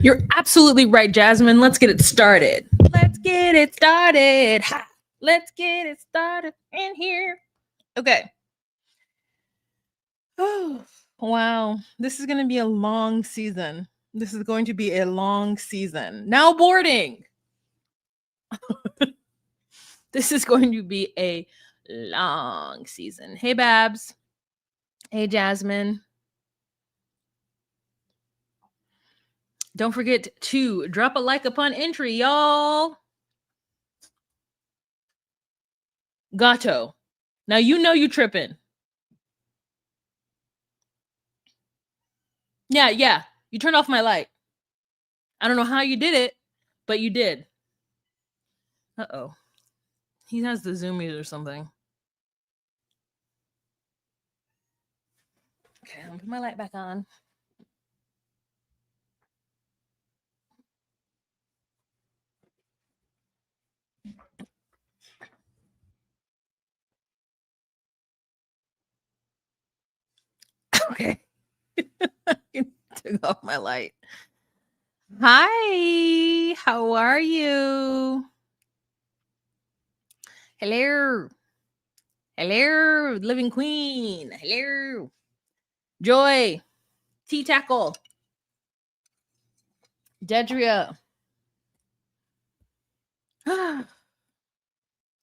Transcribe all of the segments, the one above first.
You're absolutely right, Jasmine. Let's get it started. Let's get it started. Ha! Let's get it started in here. Okay. Oh, wow. This is going to be a long season. This is going to be a long season. Now boarding. This is going to be a long season. Hey, Babs. Hey, Jasmine. Don't forget to drop a like upon entry, y'all. Gato. Now you know you tripping. Yeah. You turned off my light. I don't know how you did it, but you did. Uh-oh. He has the zoomies or something. Okay, I'm gonna put my light back on. Okay. Took off my light. Hi, how are you? Hello. Hello, living queen. Hello. Joy. Tea tackle. Dedria.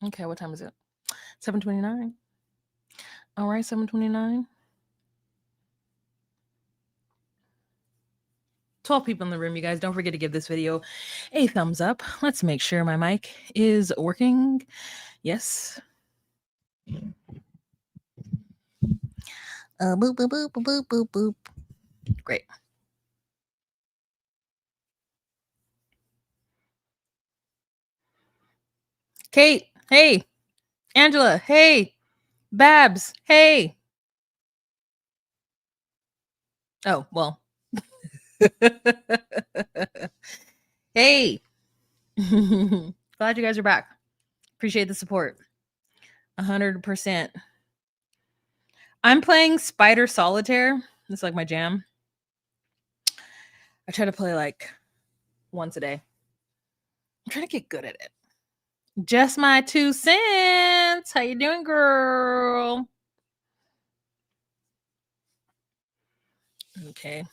Okay, what time is it? 7:29. All right, 7:29. 12 people in the room, you guys. Don't forget to give this video a thumbs up. Let's make sure my mic is working. Yes. Boop, boop, boop, boop, boop, boop. Great. Kate, hey. Angela, hey. Babs, hey. Oh, well. Hey. Glad you guys are back. Appreciate the support. 100%. I'm playing Spider Solitaire. It's like my jam. I try to play like once a day. I'm trying to get good at it. Just my 2 cents. How you doing, girl? Okay.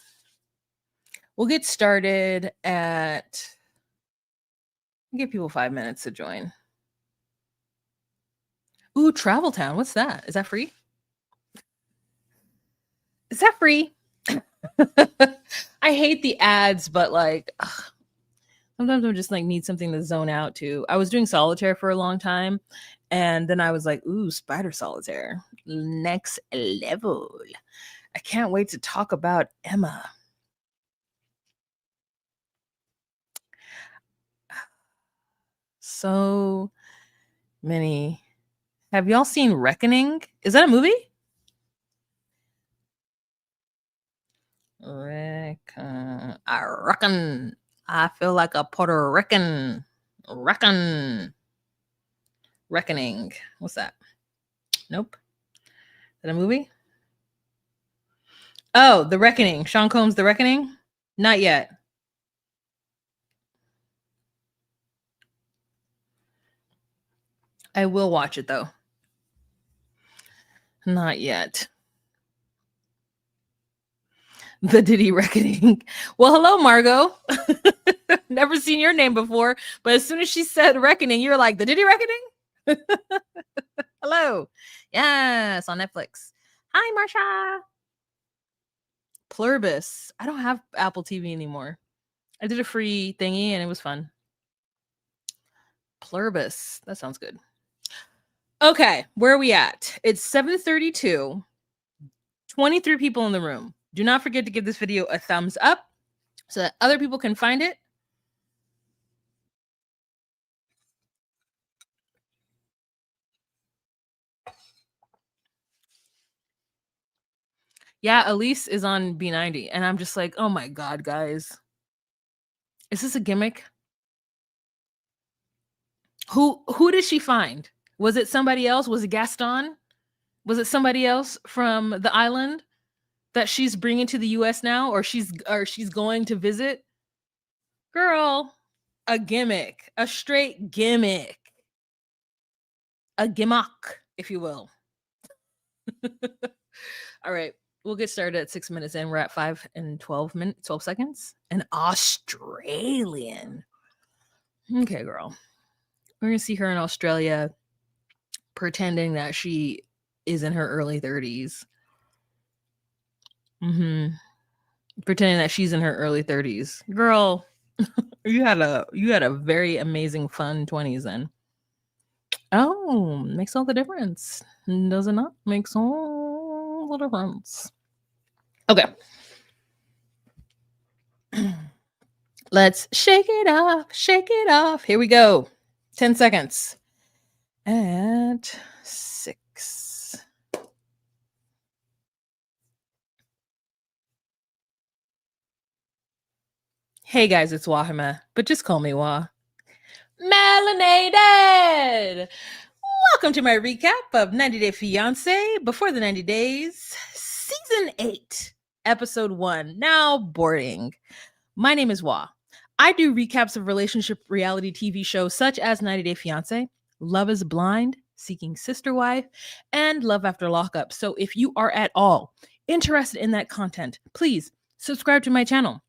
We'll get started at... Give people 5 minutes to join. Ooh, Travel Town. What's that? Is that free? Is that free? I hate the ads, but like... Ugh. Sometimes I just like need something to zone out to. I was doing solitaire for a long time, and then I was like, ooh, Spider Solitaire. Next level. I can't wait to talk about Emma. So many. Have y'all seen Reckoning? Is that a movie? I reckon. I feel like a Puerto Rican. Reckoning. What's that? Nope. Is that a movie? Oh, The Reckoning. Sean Combs' The Reckoning? Not yet. I will watch it though. Not yet. The Diddy Reckoning. Well, hello, Margot. Never seen your name before, but as soon as she said Reckoning, you're like, the Diddy Reckoning? Hello. Yes, on Netflix. Hi, Marsha. Plurbus. I don't have Apple TV anymore. I did a free thingy and it was fun. Plurbus. That sounds good. Okay, where are we at? It's 7:32. 23 people in the room. Do not forget to give this video a thumbs up so that other people can find it. Yeah, Elise is on B90, and I'm just like, oh my God, guys. Is this a gimmick? Who did she find? Was it somebody else? Was it Gaston? Was it somebody else from the island that she's bringing to the US now, or she's going to visit? Girl, a gimmick, a straight gimmick, a gimmick, if you will. All right. We'll get started at 6 minutes in. We're at 5 and 12 minutes, 12 seconds. An Australian. Okay, girl. We're going to see her in Australia pretending that she is in her early 30s. Pretending that she's in her early 30s. Girl, you had a very amazing fun 20s then. Oh, makes all the difference. Does it not? Makes all the difference. Okay. Let's shake it off. Shake it off. Here we go. 10 seconds. At 6. Hey guys, it's Wahima, but just call me Wah. Melanated! Welcome to my recap of 90 Day Fiance Before the 90 Days, Season 8, Episode 1, Now Boarding. My name is Wah. I do recaps of relationship reality TV shows such as 90 Day Fiance, Love is Blind, Seeking Sister Wife, and Love After Lockup. So if you are at all interested in that content, please subscribe to my channel.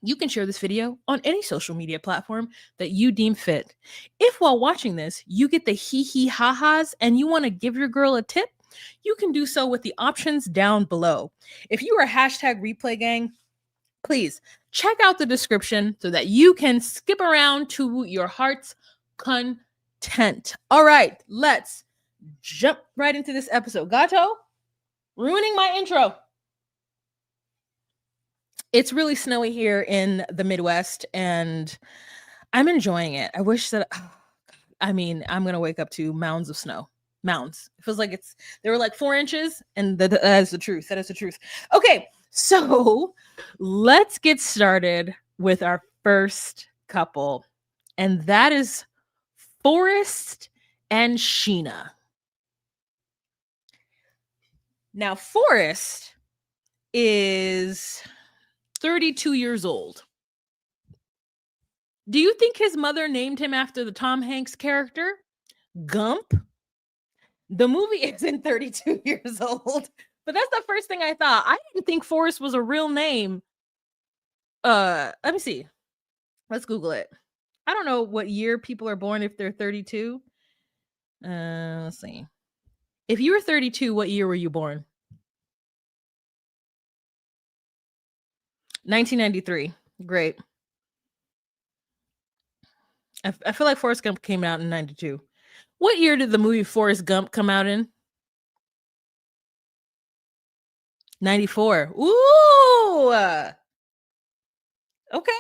You can share this video on any social media platform that you deem fit. If while watching this, you get the hee ha-has and you want to give your girl a tip, you can do so with the options down below. If you are hashtag replay gang, please check out the description so that you can skip around to your heart's content. All right, let's jump right into this episode. Gato, ruining my intro. It's really snowy here in the Midwest, and I'm enjoying it. I wish that, I'm going to wake up to mounds of snow. Mounds. It feels like there were like 4 inches, and that is the truth. That is the truth. Okay, so let's get started with our first couple, and that is Forrest and Sheena. Now, Forrest is 32 years old. Do you think his mother named him after the Tom Hanks character, Gump? The movie isn't 32 years old, but that's the first thing I thought. I didn't think Forrest was a real name. Let me see. Let's Google it. I don't know what year people are born if they're 32. Let's see. If you were 32, what year were you born? 1993. Great. I feel like Forrest Gump came out in 92. What year did the movie Forrest Gump come out in? 94. Ooh. Okay.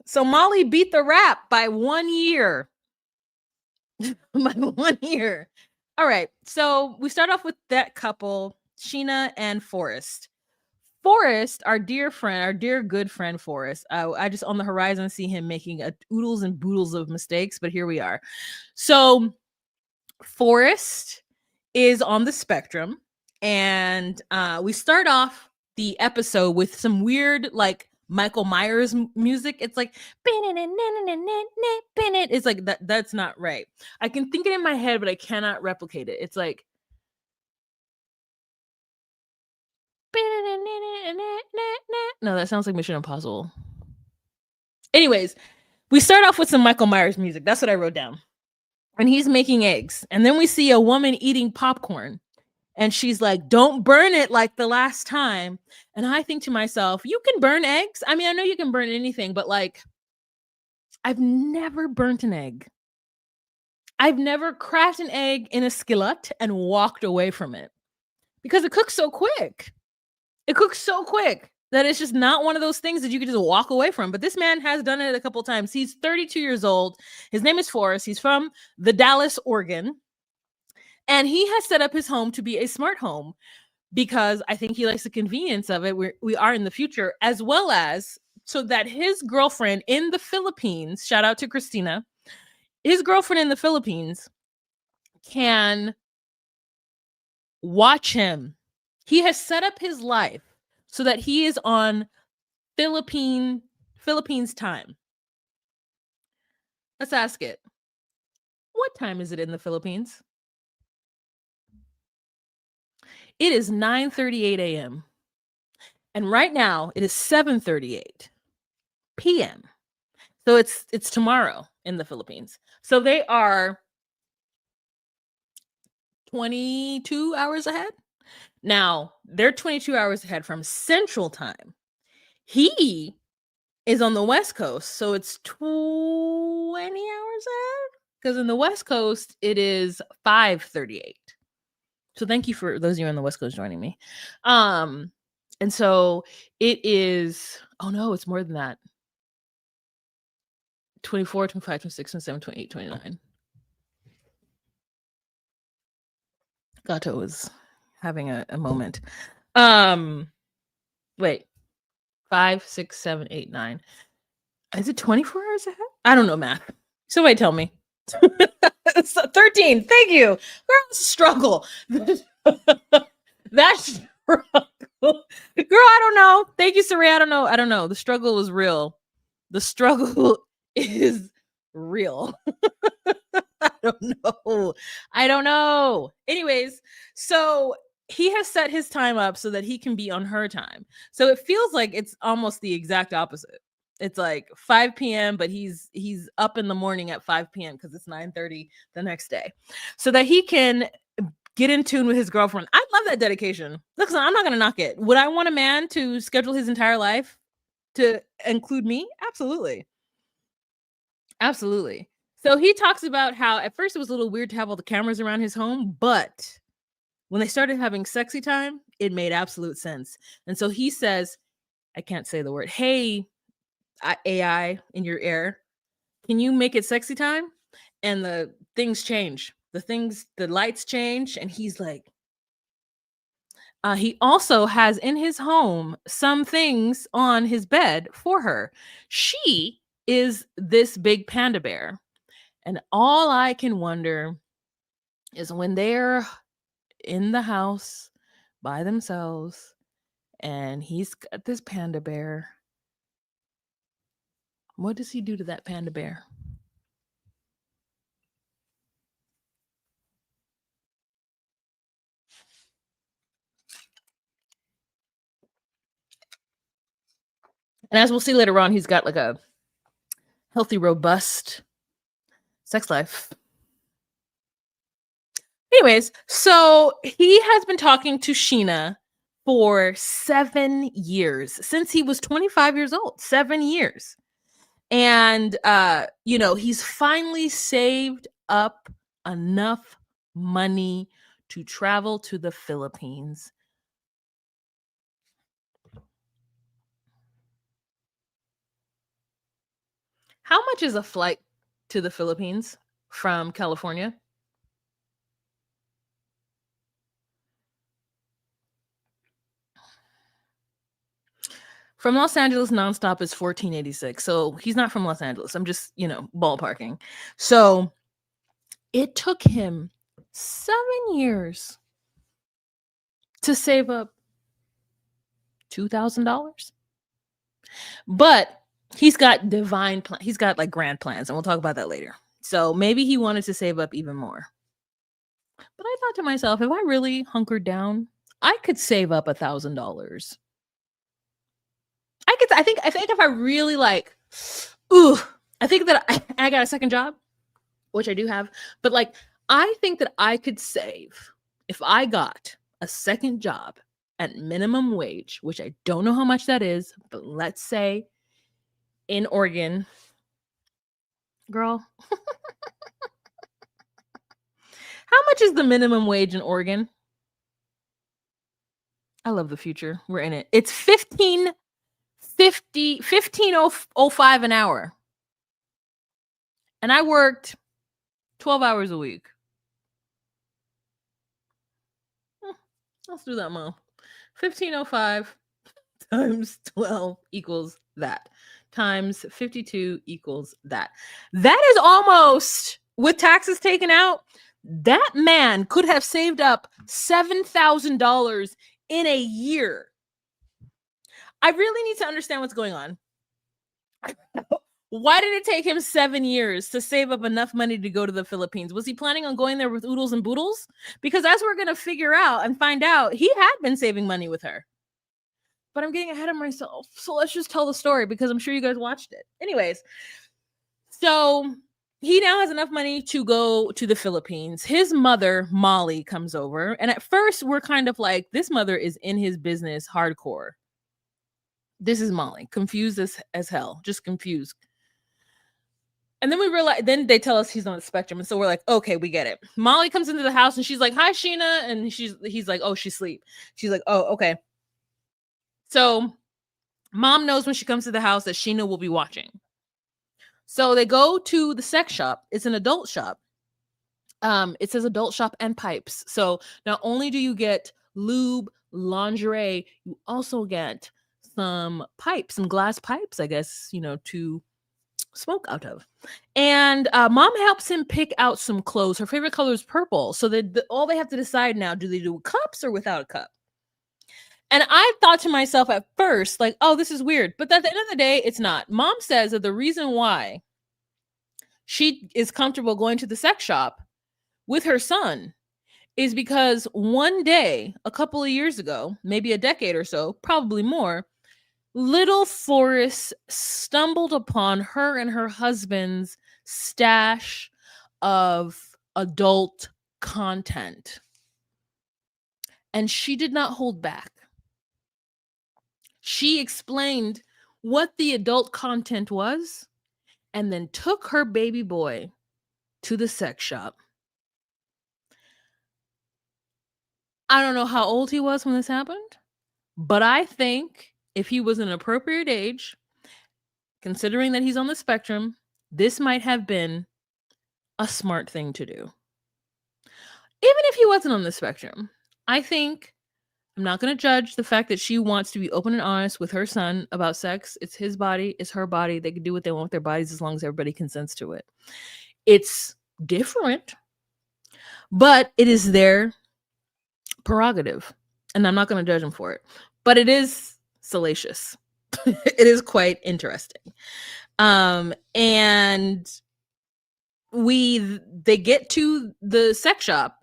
So Molly beat the rap by 1 year. By 1 year. All right. So we start off with that couple, Sheena and Forrest. Forrest, our dear friend, our dear good friend Forrest. I just on the horizon see him making oodles and boodles of mistakes, but here we are. So Forrest is on the spectrum, and we start off the episode with some weird like Michael Myers music. It's like it's like that's not right. I can think it in my head, but I cannot replicate it. It's like no, that sounds like Mission Impossible. Anyways, we start off with some Michael Myers music. That's what I wrote down. And he's making eggs. And then we see a woman eating popcorn. And she's like, don't burn it like the last time. And I think to myself, you can burn eggs. I mean, I know you can burn anything, but like, I've never burnt an egg. I've never cracked an egg in a skillet and walked away from it because it cooks so quick. It cooks so quick that it's just not one of those things that you can just walk away from. But this man has done it a couple times. He's 32 years old. His name is Forrest. He's from the Dallas, Oregon. And he has set up his home to be a smart home because I think he likes the convenience of it. We are in the future, as well as so that his girlfriend in the Philippines, shout out to Christina, his girlfriend in the Philippines can watch him. He has set up his life so that he is on Philippines time. Let's ask it. What time is it in the Philippines? It is 9:38 a.m. And right now it is 7:38 p.m. So it's tomorrow in the Philippines. So they are 22 hours ahead. Now, they're 22 hours ahead from Central Time. He is on the West Coast, so it's 20 hours ahead. Because in the West Coast, it is 5:38. So thank you for those of you on the West Coast joining me. And so it is, oh no, it's more than that. 24, 25, 26, 27, 28, 29. Gato is having a moment. Wait, 5, 6, 7, 8, 9. Is it 24 hours ahead? I don't know math. Somebody tell me. 13. Thank you. Girl, struggle. That struggle. Girl, I don't know. Thank you, Saray. I don't know. The struggle was real. The struggle is real. I don't know. Anyways, so he has set his time up so that he can be on her time. So it feels like it's almost the exact opposite. It's like 5 p.m., but he's up in the morning at 5 p.m. because it's 9:30 the next day. So that he can get in tune with his girlfriend. I love that dedication. Listen, I'm not gonna knock it. Would I want a man to schedule his entire life to include me? Absolutely. Absolutely. So he talks about how at first it was a little weird to have all the cameras around his home, but when they started having sexy time, it made absolute sense. And so he says, I can't say the word, hey, AI in your ear, can you make it sexy time? And the things change. The lights change. And he's like, he also has in his home some things on his bed for her. She is this big panda bear. And all I can wonder is when they're in the house by themselves and he's got this panda bear, what does he do to that panda bear? And as we'll see later on, he's got like a healthy, robust sex life. Anyways, so he has been talking to Sheena for 7 years, since he was 25 years old, 7 years. And he's finally saved up enough money to travel to the Philippines. How much is a flight to the Philippines from California? From Los Angeles nonstop is $14.86. So he's not from Los Angeles. I'm just, ballparking. So it took him 7 years to save up $2,000. But he's got divine plan. He's got like grand plans, and we'll talk about that later. So maybe he wanted to save up even more. But I thought to myself, if I really hunkered down, I could save up $1,000. I think if I really I think that I got a second job, which I do have, but like I think that I could save if I got a second job at minimum wage, which I don't know how much that is, but let's say in Oregon, girl, how much is the minimum wage in Oregon? I love the future. We're in it. It's 15.05 an hour. And I worked 12 hours a week. Let's do that, Mo. 15.05 times 12 equals that. Times 52 equals that. That is almost, with taxes taken out, that man could have saved up $7,000 in a year. I really need to understand what's going on. Why did it take him 7 years to save up enough money to go to the Philippines? Was he planning on going there with oodles and boodles? Because as we're going to figure out and find out, he had been saving money with her. But I'm getting ahead of myself. So let's just tell the story because I'm sure you guys watched it. Anyways, so he now has enough money to go to the Philippines. His mother, Molly, comes over. And at first, we're kind of like, this mother is in his business hardcore. This is Molly, confused as hell, just confused. And then we realize, then they tell us he's on the spectrum. And so we're like, okay, we get it. Molly comes into the house and she's like, hi, Sheena. And he's like, oh, she's asleep. She's like, oh, okay. So mom knows when she comes to the house that Sheena will be watching. So they go to the sex shop. It's an adult shop. It says adult shop and pipes. So not only do you get lube, lingerie, you also get some pipes, some glass pipes, I guess, to smoke out of. And mom helps him pick out some clothes. Her favorite color is purple. So all they have to decide now, do they do cups or without a cup? And I thought to myself at first, like, oh, this is weird. But at the end of the day, it's not. Mom says that the reason why she is comfortable going to the sex shop with her son is because one day, a couple of years ago, maybe a decade or so, probably more, little Forrest stumbled upon her and her husband's stash of adult content. And she did not hold back. She explained what the adult content was and then took her baby boy to the sex shop. I don't know how old he was when this happened, but I think if he was an appropriate age, considering that he's on the spectrum, this might have been a smart thing to do. Even if he wasn't on the spectrum, I think I'm not going to judge the fact that she wants to be open and honest with her son about sex. It's his body, it's her body. They can do what they want with their bodies as long as everybody consents to it. It's different, but it is their prerogative. And I'm not going to judge them for it. But it is salacious. It is quite interesting. And they get to the sex shop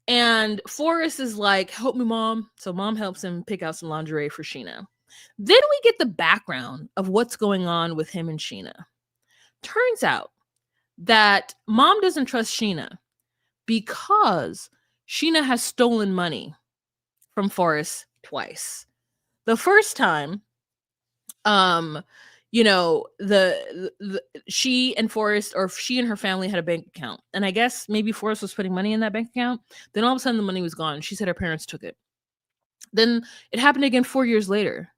and Forrest is like, help me, mom. So mom helps him pick out some lingerie for Sheena. Then we get the background of what's going on with him and Sheena. Turns out that mom doesn't trust Sheena because Sheena has stolen money from Forrest twice. The first time, she and Forrest, or she and her family, had a bank account, and I guess maybe Forrest was putting money in that bank account. Then all of a sudden the money was gone. She said her parents took it. Then it happened again 4 years later.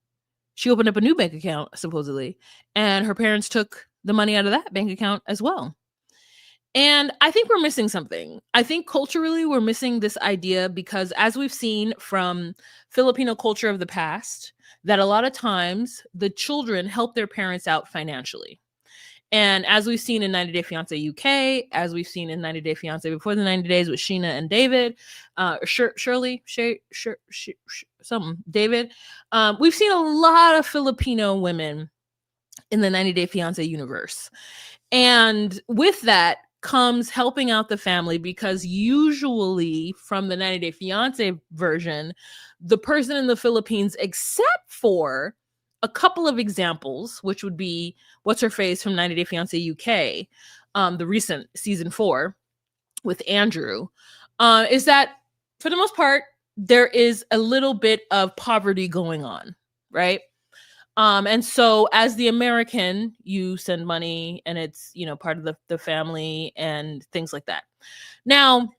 She opened up a new bank account, supposedly, and her parents took the money out of that bank account as well. And I think we're missing something. I think culturally we're missing this idea because, as we've seen from Filipino culture of the past, that a lot of times the children help their parents out financially. And as we've seen in 90 Day Fiance UK, as we've seen in 90 Day Fiance before the 90 days with Sheena and David, David, we've seen a lot of Filipino women in the 90 Day Fiance universe. And with that comes helping out the family, because usually from the 90 Day Fiance version, the person in the Philippines, except for a couple of examples, which would be what's her face from 90 Day Fiance UK, the recent season 4 with Andrew, is that for the most part, there is a little bit of poverty going on, right? And so as the American, you send money and it's, part of the family and things like that. Now,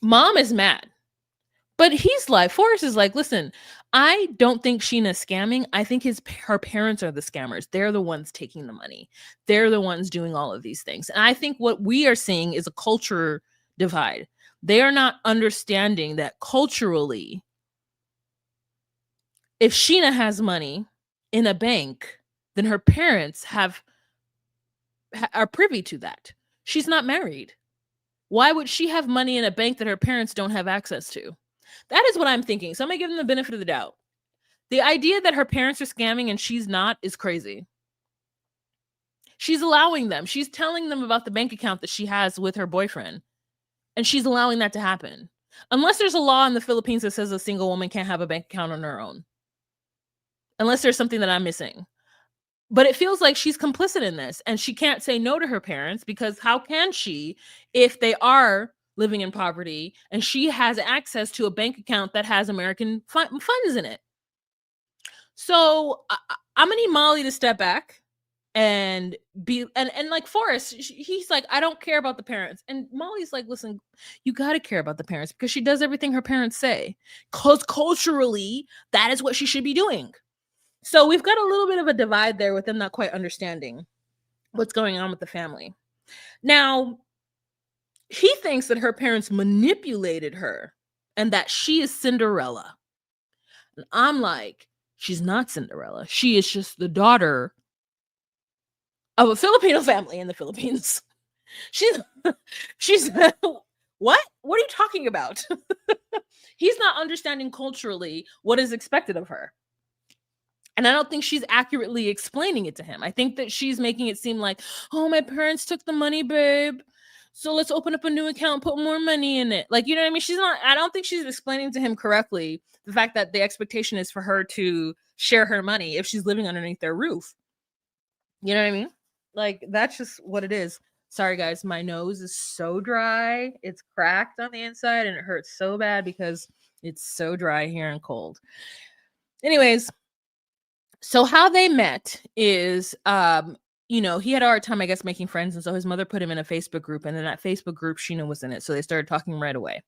mom is mad, but Forrest is like, listen, I don't think Sheena's scamming. I think her parents are the scammers. They're the ones taking the money. They're the ones doing all of these things. And I think what we are seeing is a culture divide. They are not understanding that culturally, if Sheena has money in a bank, then her parents are privy to that. She's not married. Why would she have money in a bank that her parents don't have access to? That is what I'm thinking. So I'm going to give them the benefit of the doubt. The idea that her parents are scamming and she's not is crazy. She's allowing them. She's telling them about the bank account that she has with her boyfriend. And she's allowing that to happen. Unless there's a law in the Philippines that says a single woman can't have a bank account on her own. Unless there's something that I'm missing. But it feels like she's complicit in this, and she can't say no to her parents, because how can she if they are living in poverty and she has access to a bank account that has American funds in it? So I'm gonna need Molly to step back and be and like Forrest, he's like, I don't care about the parents, and Molly's like, listen, you got to care about the parents because she does everything her parents say, because culturally that is what she should be doing. So we've got a little bit of a divide there with them not quite understanding what's going on with the family. Now, he thinks that her parents manipulated her and that she is Cinderella. And I'm like, she's not Cinderella. She is just the daughter of a Filipino family in the Philippines. She's she's what? What are you talking about? He's not understanding culturally what is expected of her. And I don't think she's accurately explaining it to him. I think that she's making it seem like, oh, my parents took the money, babe. So let's open up a new account, put more money in it. Like, you know what I mean? I don't think she's explaining to him correctly the fact that the expectation is for her to share her money if she's living underneath their roof. You know what I mean? Like, that's just what it is. Sorry, guys. My nose is so dry. It's cracked on the inside and it hurts so bad because it's so dry here and cold. Anyways, so how they met is, he had a hard time, I guess, making friends. And so his mother put him in a Facebook group. And then that Facebook group, Sheena was in it. So they started talking right away.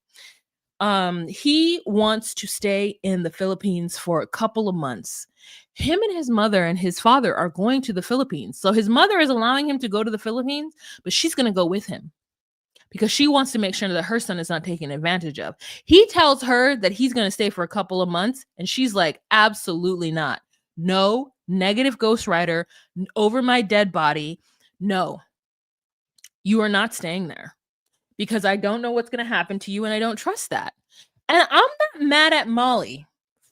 He wants to stay in the Philippines for a couple of months. Him and his mother and his father are going to the Philippines. So his mother is allowing him to go to the Philippines, but she's going to go with him because she wants to make sure that her son is not taken advantage of. He tells her that he's going to stay for a couple of months, and she's like, absolutely not. No, negative ghostwriter over my dead body. No, you are not staying there because I don't know what's going to happen to you and I don't trust that. And I'm not mad at Molly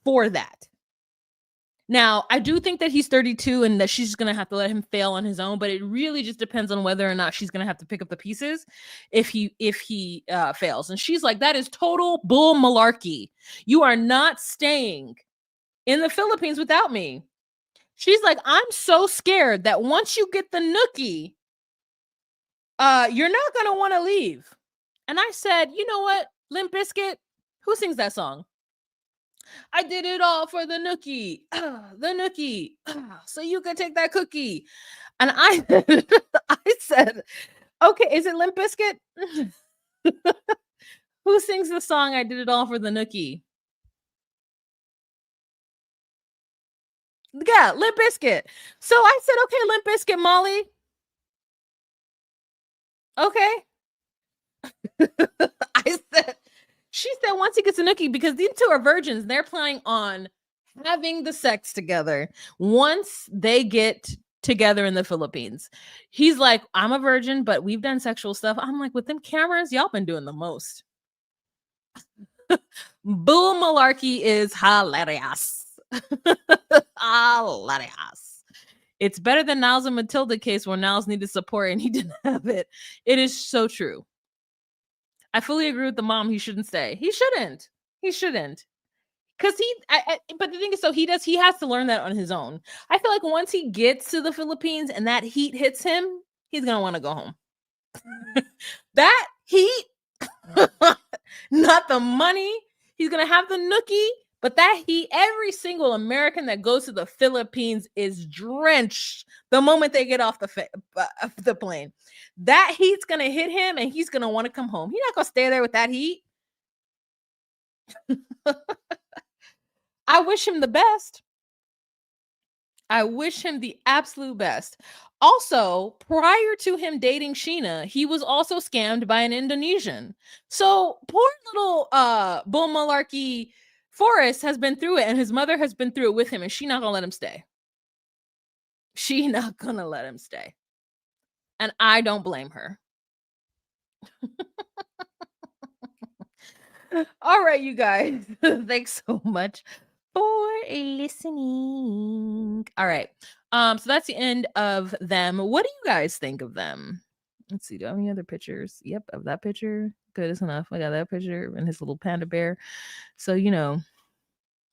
for that. Now, I do think that he's 32 and that she's just going to have to let him fail on his own, but it really just depends on whether or not she's going to have to pick up the pieces if he fails. And she's like, that is total bull malarkey. You are not staying in the Philippines without me. She's like, I'm so scared that once you get the nookie, you're not going to want to leave. And I said, you know what, Limp Bizkit, who sings that song? I did it all for the nookie, the nookie, so you could take that cookie. And I said, okay, is it Limp Bizkit? Who sings the song, I did it all for the nookie? Yeah, Limp Bizkit. So I said, okay, Limp Bizkit, Molly. Okay. She said once he gets a nookie, because these two are virgins, they're planning on having the sex together once they get together in the Philippines. He's like, I'm a virgin, but we've done sexual stuff. I'm like, with them cameras, y'all been doing the most. Bull malarkey is hilarious. Hilarious. It's better than Niles and Matilda case where Niles needed support and he didn't have it. It is so true. I fully agree with the mom. He shouldn't stay. He shouldn't. Because but the thing is, so he has to learn that on his own. I feel like once he gets to the Philippines and that heat hits him, he's going to want to go home. That heat, not the money. He's going to have the nookie, but that heat, every single American that goes to the Philippines is drenched the moment they get off the plane. That heat's going to hit him and he's going to want to come home. He's not going to stay there with that heat. I wish him the best. I wish him the absolute best. Also, prior to him dating Sheena, he was also scammed by an Indonesian. So poor little bull malarkey Forrest has been through it, and his mother has been through it with him, and she's not gonna let him stay. She's not gonna let him stay. And I don't blame her. All right, you guys. Thanks so much for listening. All right. So that's the end of them. What do you guys think of them? Let's see. Do I have any other pictures? Yep, of that picture. Good, it's enough. I got that picture and his little panda bear. So we don't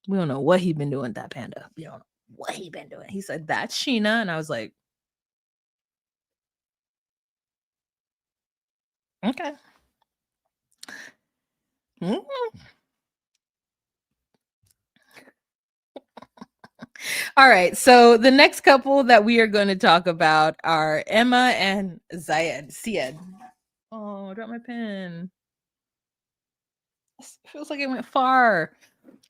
know what he been doing. That panda. We don't know what he been doing. He said that's Sheena, and I was like, okay. Mm. All right. So the next couple that we are going to talk about are Emma and Zied. Oh, I dropped my pen. It feels like it went far.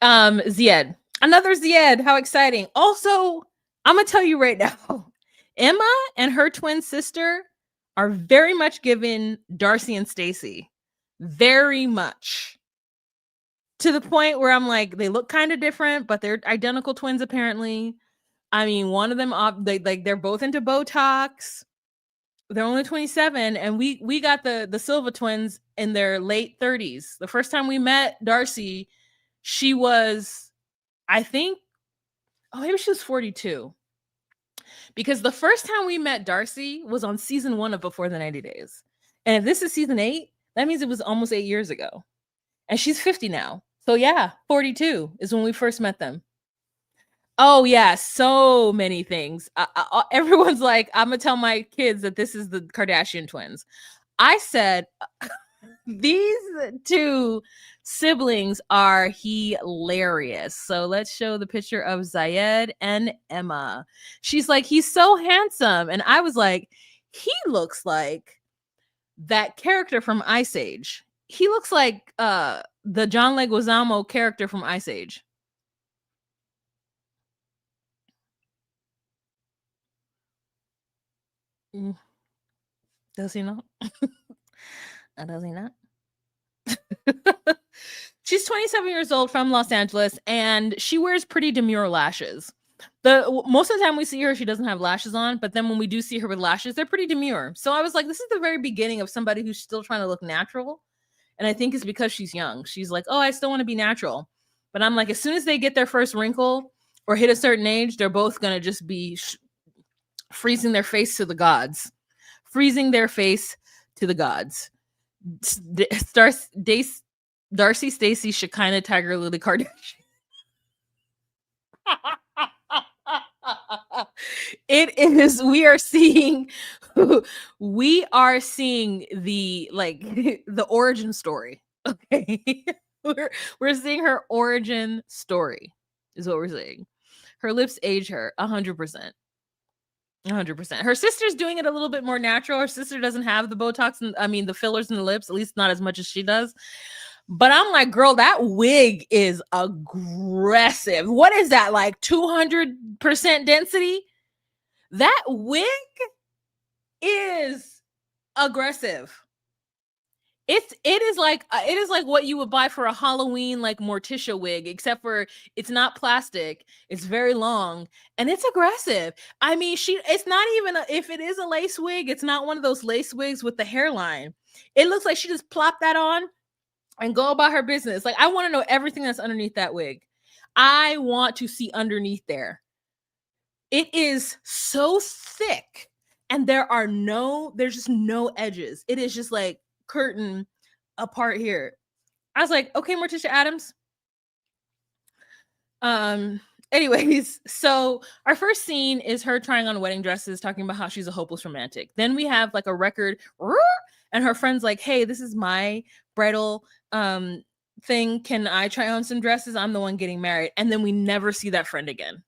Zied. Another Zied. How exciting. Also, I'm gonna tell you right now, Emma and her twin sister are very much given Darcy and Stacy. Very much. To the point where I'm like, they look kind of different, but they're identical twins apparently. I mean, one of them they're both into Botox. They're only 27, and we got the Silva twins in their late 30s. The first time we met Darcy, she was, I think, oh, maybe she was 42. Because the first time we met Darcy was on season 1 of Before the 90 Days. And if this is season 8, that means it was almost 8 years ago. And she's 50 now. So yeah, 42 is when we first met them. Oh yeah, so many things. Everyone's like, I'm gonna tell my kids that this is the Kardashian twins. I said, these two siblings are hilarious. So let's show the picture of Zied and Emma. She's like, he's so handsome. And I was like, he looks like that character from Ice Age. He looks like the John Leguizamo character from Ice Age. Mm. Does he not? Does he not? She's 27 years old from Los Angeles, and she wears pretty demure lashes. Most of the time we see her, she doesn't have lashes on, but then when we do see her with lashes, they're pretty demure. So I was like, this is the very beginning of somebody who's still trying to look natural. And I think it's because she's young. She's like, oh, I still want to be natural. But I'm like, as soon as they get their first wrinkle or hit a certain age, they're both going to just be freezing their face to the gods. Freezing their face to the gods. Darcy, Stacy, Shekinah, Tiger, Lily, Kardashian. It is. We are seeing the the origin story. Okay, we're seeing her origin story. Is what we're seeing. Her lips age her 100%. 100%. Her sister's doing it a little bit more natural. Her sister doesn't have the Botox and the fillers in the lips, at least not as much as she does. But I'm like, girl, that wig is aggressive. What is that, like 200% density? That wig is aggressive. It is like what you would buy for a Halloween like Morticia wig, except for it's not plastic. It's very long and it's aggressive. I mean, it's not even if it is a lace wig, it's not one of those lace wigs with the hairline. It looks like she just plopped that on and go about her business. Like, I want to know everything that's underneath that wig. I want to see underneath there. It is so thick and there's just no edges. It is just like curtain apart here. I was like, okay, Morticia Addams. Anyways, so our first scene is her trying on wedding dresses, talking about how she's a hopeless romantic. Then we have like a record, and her friend's like, hey, this is my bridal thing. Can I try on some dresses? I'm the one getting married. And then we never see that friend again.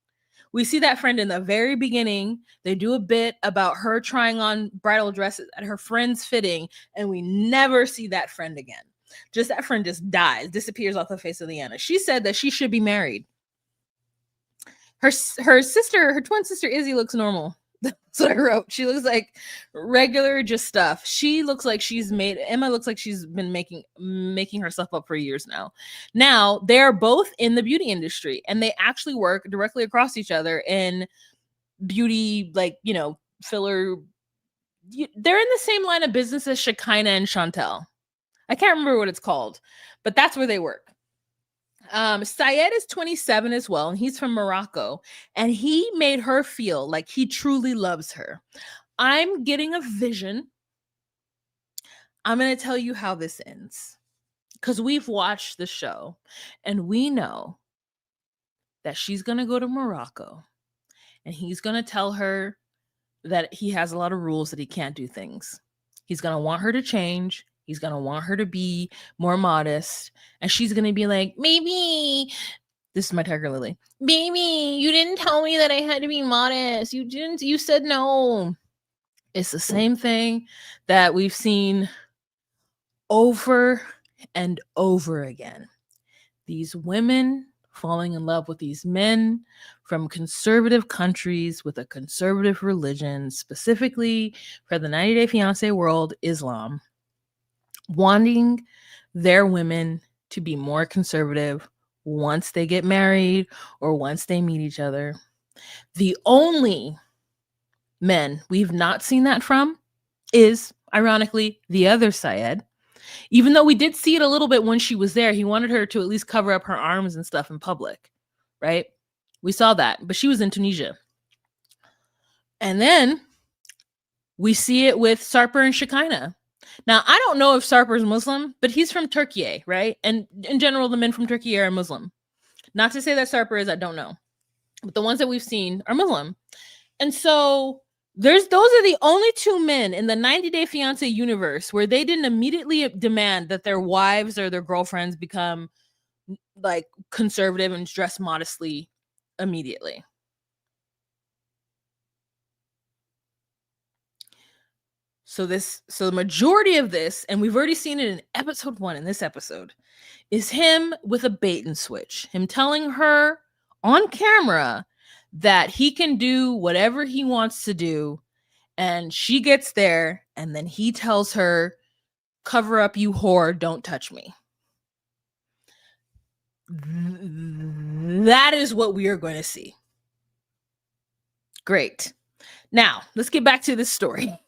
We see that friend in the very beginning. They do a bit about her trying on bridal dresses at her friend's fitting, and we never see that friend again. Just that friend just dies, disappears off the face of the earth. She said that she should be married. Her twin sister Izzy looks normal. That's what I wrote. She looks like regular just stuff. She looks like Emma looks like she's been making herself up for years now. Now, they're both in the beauty industry and they actually work directly across each other in beauty, like, filler. They're in the same line of business as Shekinah and Chantel. I can't remember what it's called, but that's where they work. Syed is 27 as well, and he's from Morocco, and he made her feel like he truly loves her. I'm getting a vision. I'm going to tell you how this ends, because we've watched the show, and we know that she's going to go to Morocco, and he's going to tell her that he has a lot of rules, that he can't do things. He's going to want her to change. He's going to want her to be more modest. And she's going to be like, maybe, this is my Tiger Lily, baby, you didn't tell me that I had to be modest. You didn't, you said no. It's the same thing that we've seen over and over again. These women falling in love with these men from conservative countries with a conservative religion, specifically for the 90 Day Fiance world, Islam, wanting their women to be more conservative once they get married or once they meet each other. The only men we've not seen that from is, ironically, the other Syed. Even though we did see it a little bit when she was there, he wanted her to at least cover up her arms and stuff in public, right? We saw that, but she was in Tunisia. And then we see it with Sarper and Shekinah. Now, I don't know if Sarper is Muslim, but he's from Turkey, right? And in general, the men from Turkey are Muslim. Not to say that Sarper is, I don't know. But the ones that we've seen are Muslim. And so those are the only two men in the 90 Day Fiance universe where they didn't immediately demand that their wives or their girlfriends become like conservative and dress modestly immediately. So the majority of this, and we've already seen it in episode 1 in this episode, is him with a bait and switch. Him telling her on camera that he can do whatever he wants to do. And she gets there, and then he tells her, cover up, you whore, don't touch me. That is what we are going to see. Great. Now, let's get back to this story.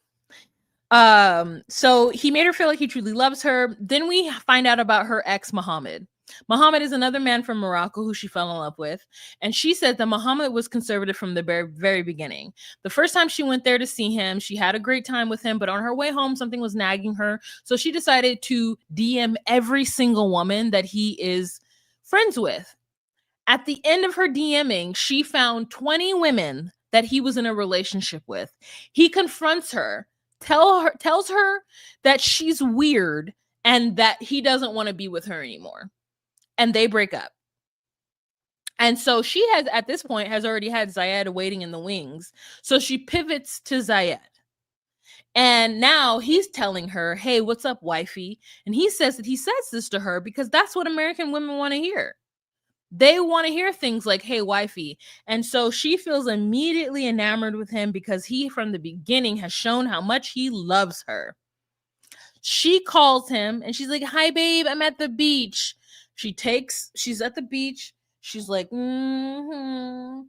So he made her feel like he truly loves her. Then we find out about her ex, Muhammad. Muhammad is another man from Morocco who she fell in love with. And she said that Muhammad was conservative from the very, very beginning. The first time she went there to see him, she had a great time with him, but on her way home, something was nagging her. So she decided to DM every single woman that he is friends with. At the end of her DMing, she found 20 women that he was in a relationship with. He confronts her, tells her that she's weird and that he doesn't want to be with her anymore. And they break up. And so she has, at this point, has already had Zied waiting in the wings. So she pivots to Zied. And now he's telling her, hey, what's up, wifey? And he says that he says this to her because that's what American women want to hear. They want to hear things like, hey, wifey. And so she feels immediately enamored with him because he, from the beginning, has shown how much he loves her. She calls him and she's like, hi, babe, I'm at the beach. She's at the beach. She's like, and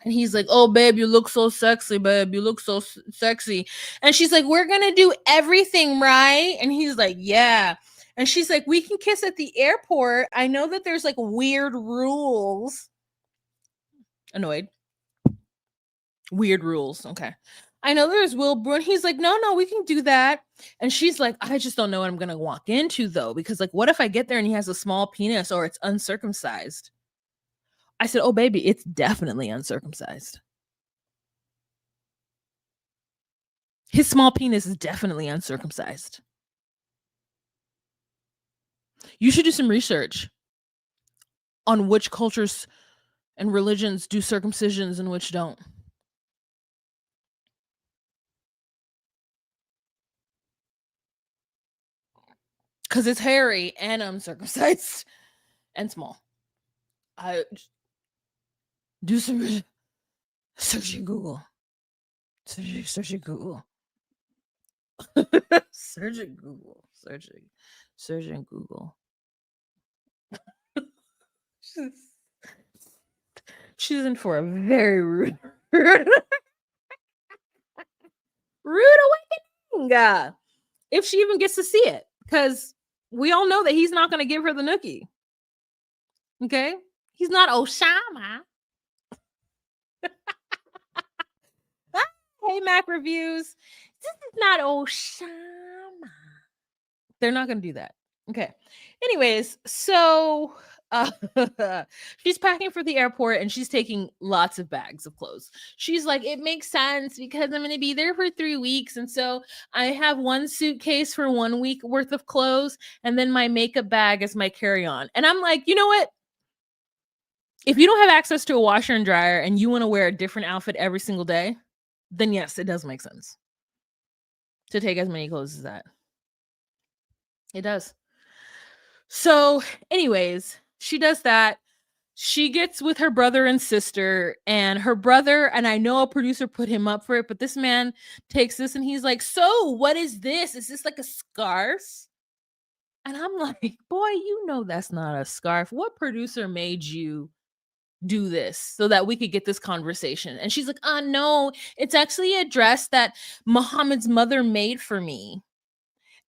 he's like, oh, babe, you look so sexy, babe. You look so sexy. And she's like, we're going to do everything, right? And he's like, yeah. And she's like, we can kiss at the airport. I know that there's like weird rules. Annoyed. Weird rules. Okay. I know there's Wilbur. And he's like, no, we can do that. And she's like, I just don't know what I'm going to walk into, though. Because, like, what if I get there and he has a small penis or it's uncircumcised? I said, oh, baby, it's definitely uncircumcised. His small penis is definitely uncircumcised. You should do some research on which cultures and religions do circumcisions and which don't. Because it's hairy and uncircumcised and small. I do some search in Google. Search in Google. Search in Google. Search in Google. She's in for a very rude awakening. If she even gets to see it. Because We all know that he's not going to give her the nookie. Okay? He's not Oshama. Hey, Mac Reviews. This is not Oshama. They're not going to do that. Okay. Anyways, so she's packing for the airport and she's taking lots of bags of clothes. She's like, it makes sense because I'm going to be there for 3 weeks. And so I have one suitcase for 1 week worth of clothes and then my makeup bag is my carry-on. And I'm like, you know what? If you don't have access to a washer and dryer and you want to wear a different outfit every single day, then yes, it does make sense to take as many clothes as that. It does. So, anyways, she does that. She gets with her brother and sister, and her brother, and I know a producer put him up for it, but this man takes this and he's like, so what is this? Is this like a scarf? And I'm like, boy, you know that's not a scarf. What producer made you do this so that we could get this conversation? And she's like, no, it's actually a dress that Muhammad's mother made for me.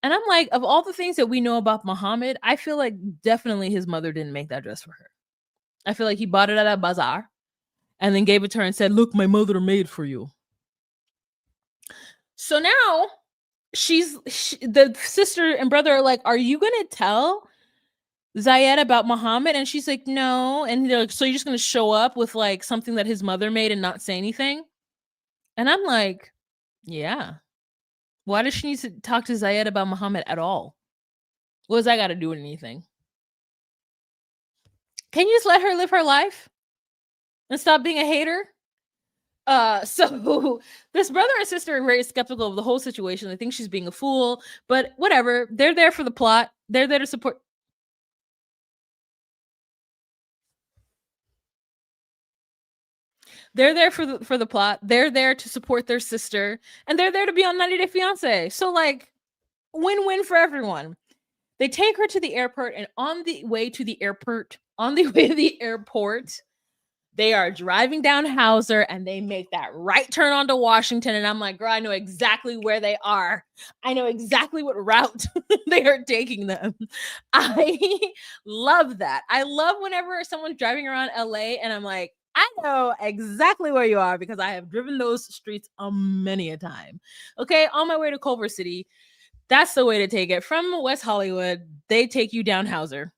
And I'm like, of all the things that we know about Muhammad, I feel like definitely his mother didn't make that dress for her. I feel like he bought it at a bazaar and then gave it to her and said, look, my mother made for you. So now the sister and brother are like, are you going to tell Zied about Muhammad? And she's like, no. And they're like, so you're just going to show up with like something that his mother made and not say anything? And I'm like, yeah. Why does she need to talk to Zied about Muhammad at all? What does that got to do with anything? Can you just let her live her life and stop being a hater? So this brother and sister are very skeptical of the whole situation. They think she's being a fool, but whatever. They're there for the plot. They're there to support. They're there for the plot. They're there to support their sister, and they're there to be on 90 Day Fiance. So like, win-win for everyone. They take her to the airport, and on the way to the airport, they are driving down Hauser and they make that right turn onto Washington. And I'm like, girl, I know exactly where they are. I know exactly what route they are taking them. I love that. I love whenever someone's driving around LA and I'm like, I know exactly where you are because I have driven those streets many a time. Okay, on my way to Culver City. That's the way to take it. From West Hollywood, they take you down Hauser.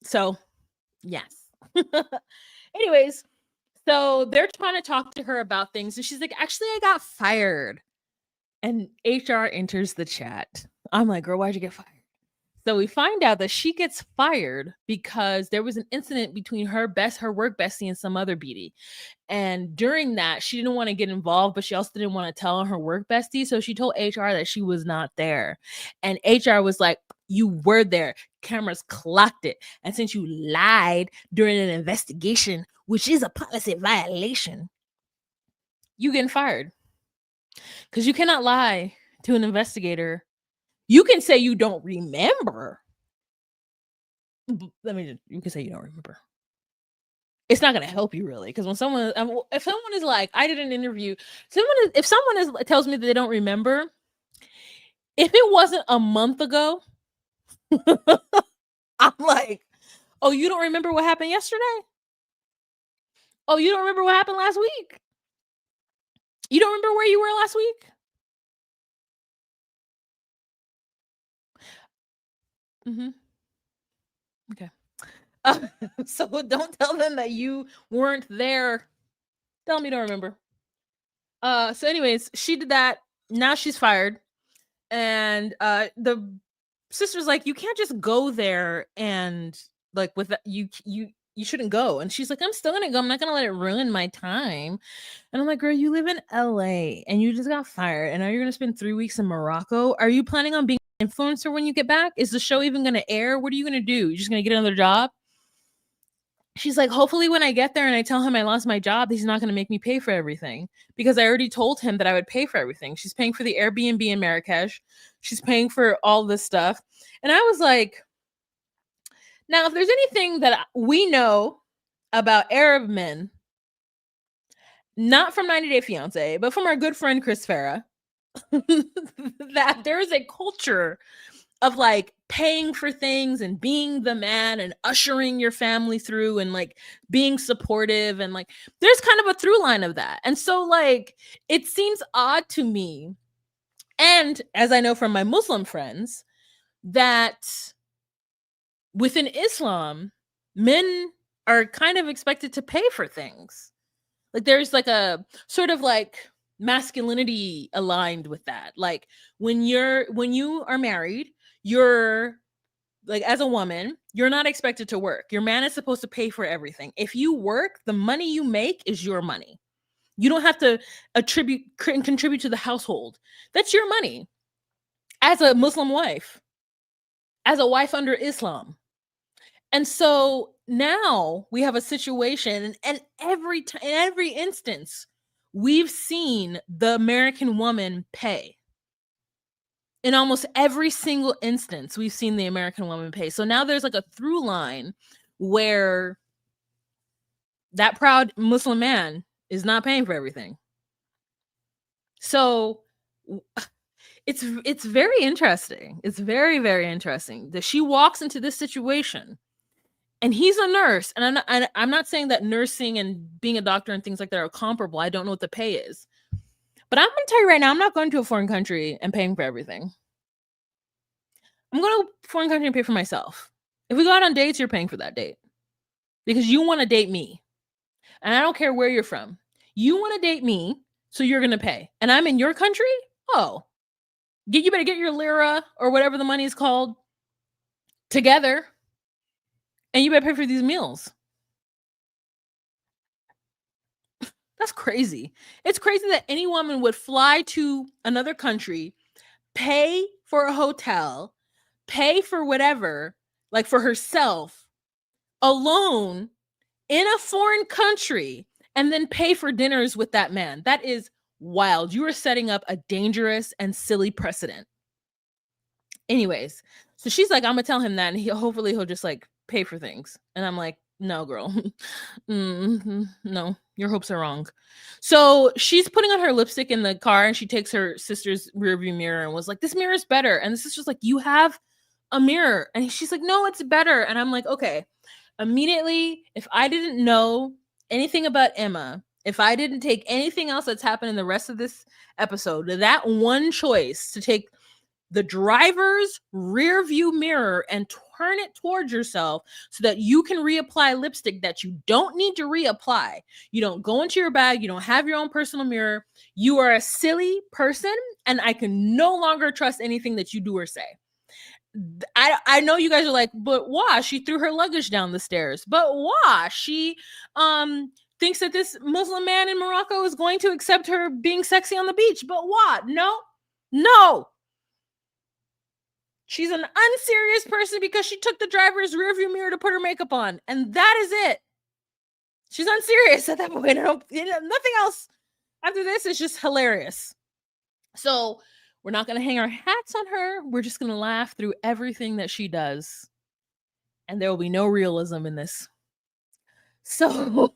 So, yes. Anyways, so they're trying to talk to her about things. And she's like, actually, I got fired. And HR enters the chat. I'm like, girl, why'd you get fired? So we find out that she gets fired because there was an incident between her work bestie and some other BD. And during that, she didn't want to get involved, but she also didn't want to tell her work bestie. So she told HR that she was not there. And HR was like, you were there. Cameras clocked it. And since you lied during an investigation, which is a policy violation, you getting fired. Because you cannot lie to an investigator. You can say you don't remember. You can say you don't remember. It's not going to help you really. Because if someone is like, I did an interview, if someone tells me that they don't remember, if it wasn't a month ago, I'm like, oh, you don't remember what happened yesterday? Oh, you don't remember what happened last week? You don't remember where you were last week? Mm-hmm. Okay. So don't tell them that you weren't there. Tell them you don't remember. So anyways, she did that. Now she's fired. And the sister's like, you can't just go there and like with that, you shouldn't go. And she's like, I'm still gonna go. I'm not gonna let it ruin my time. And I'm like, girl, you live in LA and you just got fired, and now you're gonna spend 3 weeks in Morocco. Are you planning on being an influencer when you get back? Is the show even gonna air? What are you gonna do? You're just gonna get another job? She's like, hopefully when I get there and I tell him I lost my job, he's not going to make me pay for everything, because I already told him that I would pay for everything. She's paying for the Airbnb in Marrakesh. She's paying for all this stuff. And I was like, now, if there's anything that we know about Arab men, not from 90 Day Fiance, but from our good friend Chris Farah, that there is a culture of like paying for things and being the man and ushering your family through and like being supportive, and like there's kind of a through line of that. And so like it seems odd to me, and as I know from my Muslim friends, that within Islam, men are kind of expected to pay for things. Like there's like a sort of like masculinity aligned with that. Like when you are married, you're like, as a woman, you're not expected to work. Your man is supposed to pay for everything. If you work, the money you make is your money. You don't have to contribute to the household. That's your money. As a Muslim wife, as a wife under Islam. And so now we have a situation, and in every instance, we've seen the American woman pay. In almost every single instance, we've seen the American woman pay. So now there's like a through line where that proud Muslim man is not paying for everything. So it's very interesting. It's very, very interesting that she walks into this situation. And he's a nurse, and I'm not saying that nursing and being a doctor and things like that are comparable. I don't know what the pay is. But I'm going to tell you right now, I'm not going to a foreign country and paying for everything. I'm going to a foreign country and pay for myself. If we go out on dates, you're paying for that date. Because you want to date me. And I don't care where you're from. You want to date me, so you're going to pay. And I'm in your country? Oh. You better get your lira or whatever the money is called together. And you better pay for these meals. That's crazy. It's crazy that any woman would fly to another country, pay for a hotel, pay for whatever, like for herself, alone in a foreign country, and then pay for dinners with that man. That is wild. You are setting up a dangerous and silly precedent. Anyways, so she's like, I'm gonna tell him that, and hopefully he'll just like pay for things. And I'm like, no, girl. No, your hopes are wrong. So she's putting on her lipstick in the car, and she takes her sister's rearview mirror and was like, this mirror is better. And the sister's like, you have a mirror. And she's like, no, it's better. And I'm like, okay. Immediately, if I didn't know anything about Emma, if I didn't take anything else that's happened in the rest of this episode, that one choice to take the driver's rear view mirror and turn it towards yourself so that you can reapply lipstick that you don't need to reapply. You don't go into your bag. You don't have your own personal mirror. You are a silly person, and I can no longer trust anything that you do or say. I know you guys are like, but why? She threw her luggage down the stairs. But why? She thinks that this Muslim man in Morocco is going to accept her being sexy on the beach. But what? No. She's an unserious person because she took the driver's rearview mirror to put her makeup on. And that is it. She's unserious at that point. Nothing else after this is just hilarious. So we're not going to hang our hats on her. We're just going to laugh through everything that she does. And there will be no realism in this. So,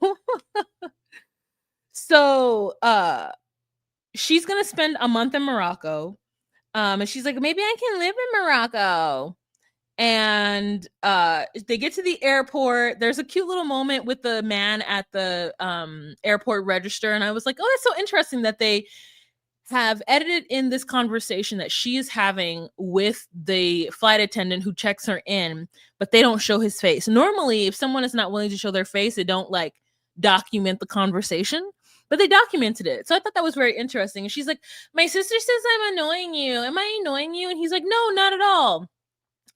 she's going to spend a month in Morocco. And she's like, maybe I can live in Morocco. And they get to the airport. There's a cute little moment with the man at the airport register. And I was like, oh, that's so interesting that they have edited in this conversation that she is having with the flight attendant who checks her in, but they don't show his face. Normally, if someone is not willing to show their face, they don't like document the conversation, but they documented it. So I thought that was very interesting. And she's like, my sister says I'm annoying you. Am I annoying you? And he's like, no, not at all.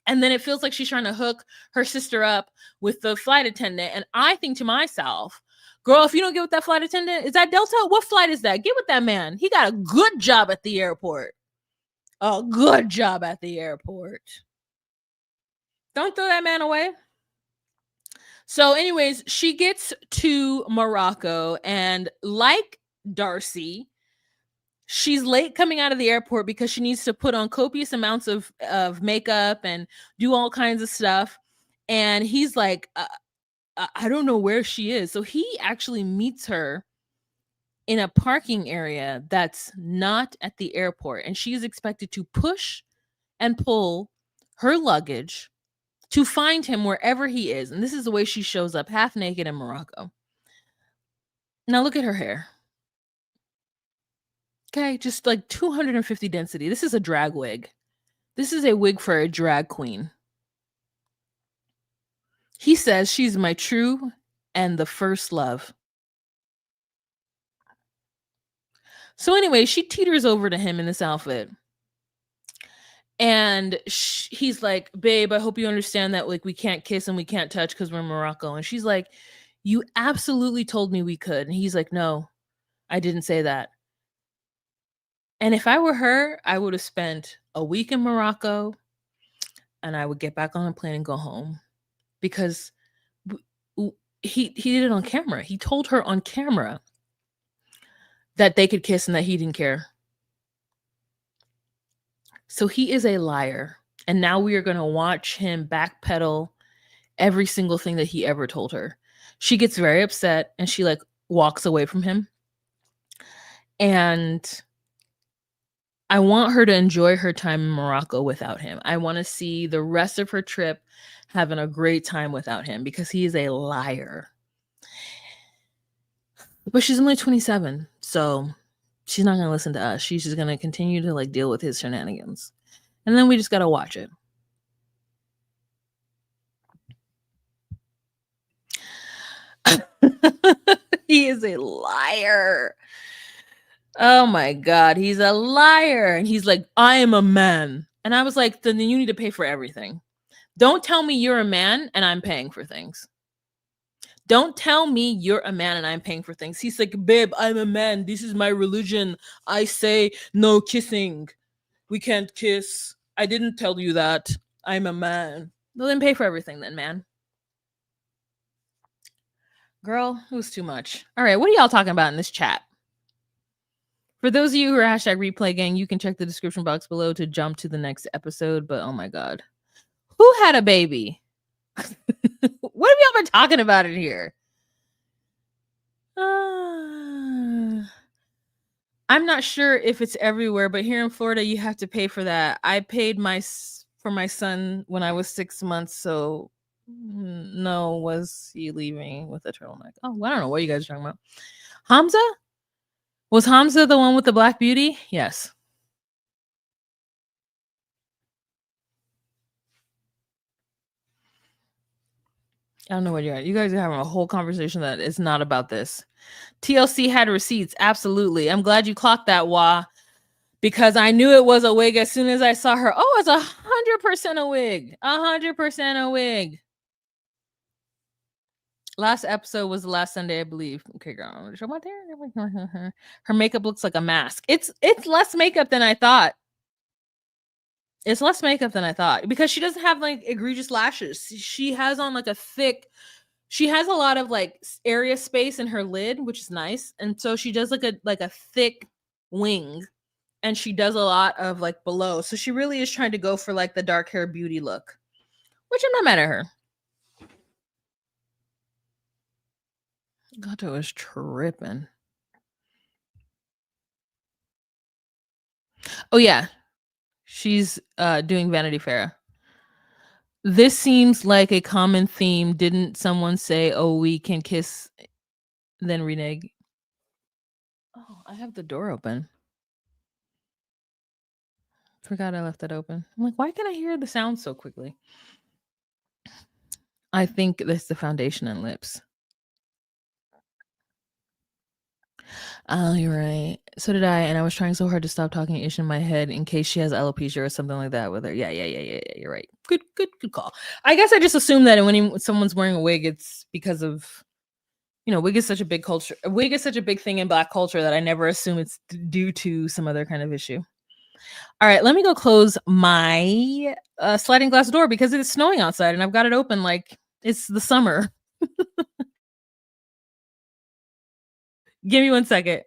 And then it feels like she's trying to hook her sister up with the flight attendant. And I think to myself, girl, if you don't get with that flight attendant, is that Delta? What flight is that? Get with that man. He got a good job at the airport. A good job at the airport. Don't throw that man away. So anyways, she gets to Morocco, and like Darcy, she's late coming out of the airport because she needs to put on copious amounts of makeup and do all kinds of stuff. And he's like, I don't know where she is. So he actually meets her in a parking area that's not at the airport. And she is expected to push and pull her luggage to find him wherever he is. And this is the way she shows up, half naked in Morocco. Now look at her hair. Okay, just like 250 density. This is a drag wig. This is a wig for a drag queen. He says she's my true and the first love. So anyway, she teeters over to him in this outfit. And he's like, babe, I hope you understand that like we can't kiss and we can't touch because we're in Morocco. And she's like, you absolutely told me we could. And he's like, no, I didn't say that. And if I were her, I would have spent a week in Morocco and I would get back on a plane and go home because he did it on camera. He told her on camera that they could kiss and that he didn't care. So he is a liar. And now we are going to watch him backpedal every single thing that he ever told her. She gets very upset and she like walks away from him. And I want her to enjoy her time in Morocco without him. I want to see the rest of her trip having a great time without him because he is a liar. But she's only 27, so she's not going to listen to us. She's just going to continue to like deal with his shenanigans. And then we just got to watch it. He is a liar. Oh my God, he's a liar. And he's like, I am a man. And I was like, then you need to pay for everything. Don't tell me you're a man and I'm paying for things. Don't tell me you're a man and I'm paying for things. He's like, babe, I'm a man. This is my religion. I say no kissing. We can't kiss. I didn't tell you that. I'm a man. Well, then pay for everything then, man. Girl, it was too much. All right, what are y'all talking about in this chat? For those of you who are hashtag replay gang, you can check the description box below to jump to the next episode. But oh my God, who had a baby? What have y'all been talking about in here? I'm not sure if it's everywhere, but here in Florida, you have to pay for that. I paid for my son when I was 6 months. So no, was he leaving with a turtleneck? Oh, I don't know what you guys are talking about. Hamza? Was Hamza the one with the Black Beauty? Yes. I don't know what you're at. You guys are having a whole conversation that is not about this. TLC had receipts. Absolutely. I'm glad you clocked that, Wah, because I knew it was a wig as soon as I saw her. Oh, it's 100% a wig. 100% a wig. Last episode was the last Sunday, I believe. Okay, girl. Show my hair. Her makeup looks like a mask. It's less makeup than I thought. It's less makeup than I thought because she doesn't have like egregious lashes. She has on like a thick. She has a lot of like area space in her lid, which is nice, and so she does like a thick wing, and she does a lot of like below. So she really is trying to go for like the dark hair beauty look, which I'm not mad at her. Gato is tripping. Oh yeah, she's doing Vanity Fair. This seems like a common theme. Didn't someone say, "Oh, we can kiss, then renege"? Oh, I have the door open. Forgot I left that open. I'm like, why can I hear the sound so quickly? I think that's the foundation and lips. Oh, you're right. So did I, and I was trying so hard to stop talking ish in my head in case she has alopecia or something like that with her. Yeah. You're right. Good call. I guess I just assume that when someone's wearing a wig, it's because of wig is such a big culture. Wig is such a big thing in Black culture that I never assume it's due to some other kind of issue. All right, let me go close my sliding glass door because it is snowing outside and I've got it open like it's the summer. Give me 1 second.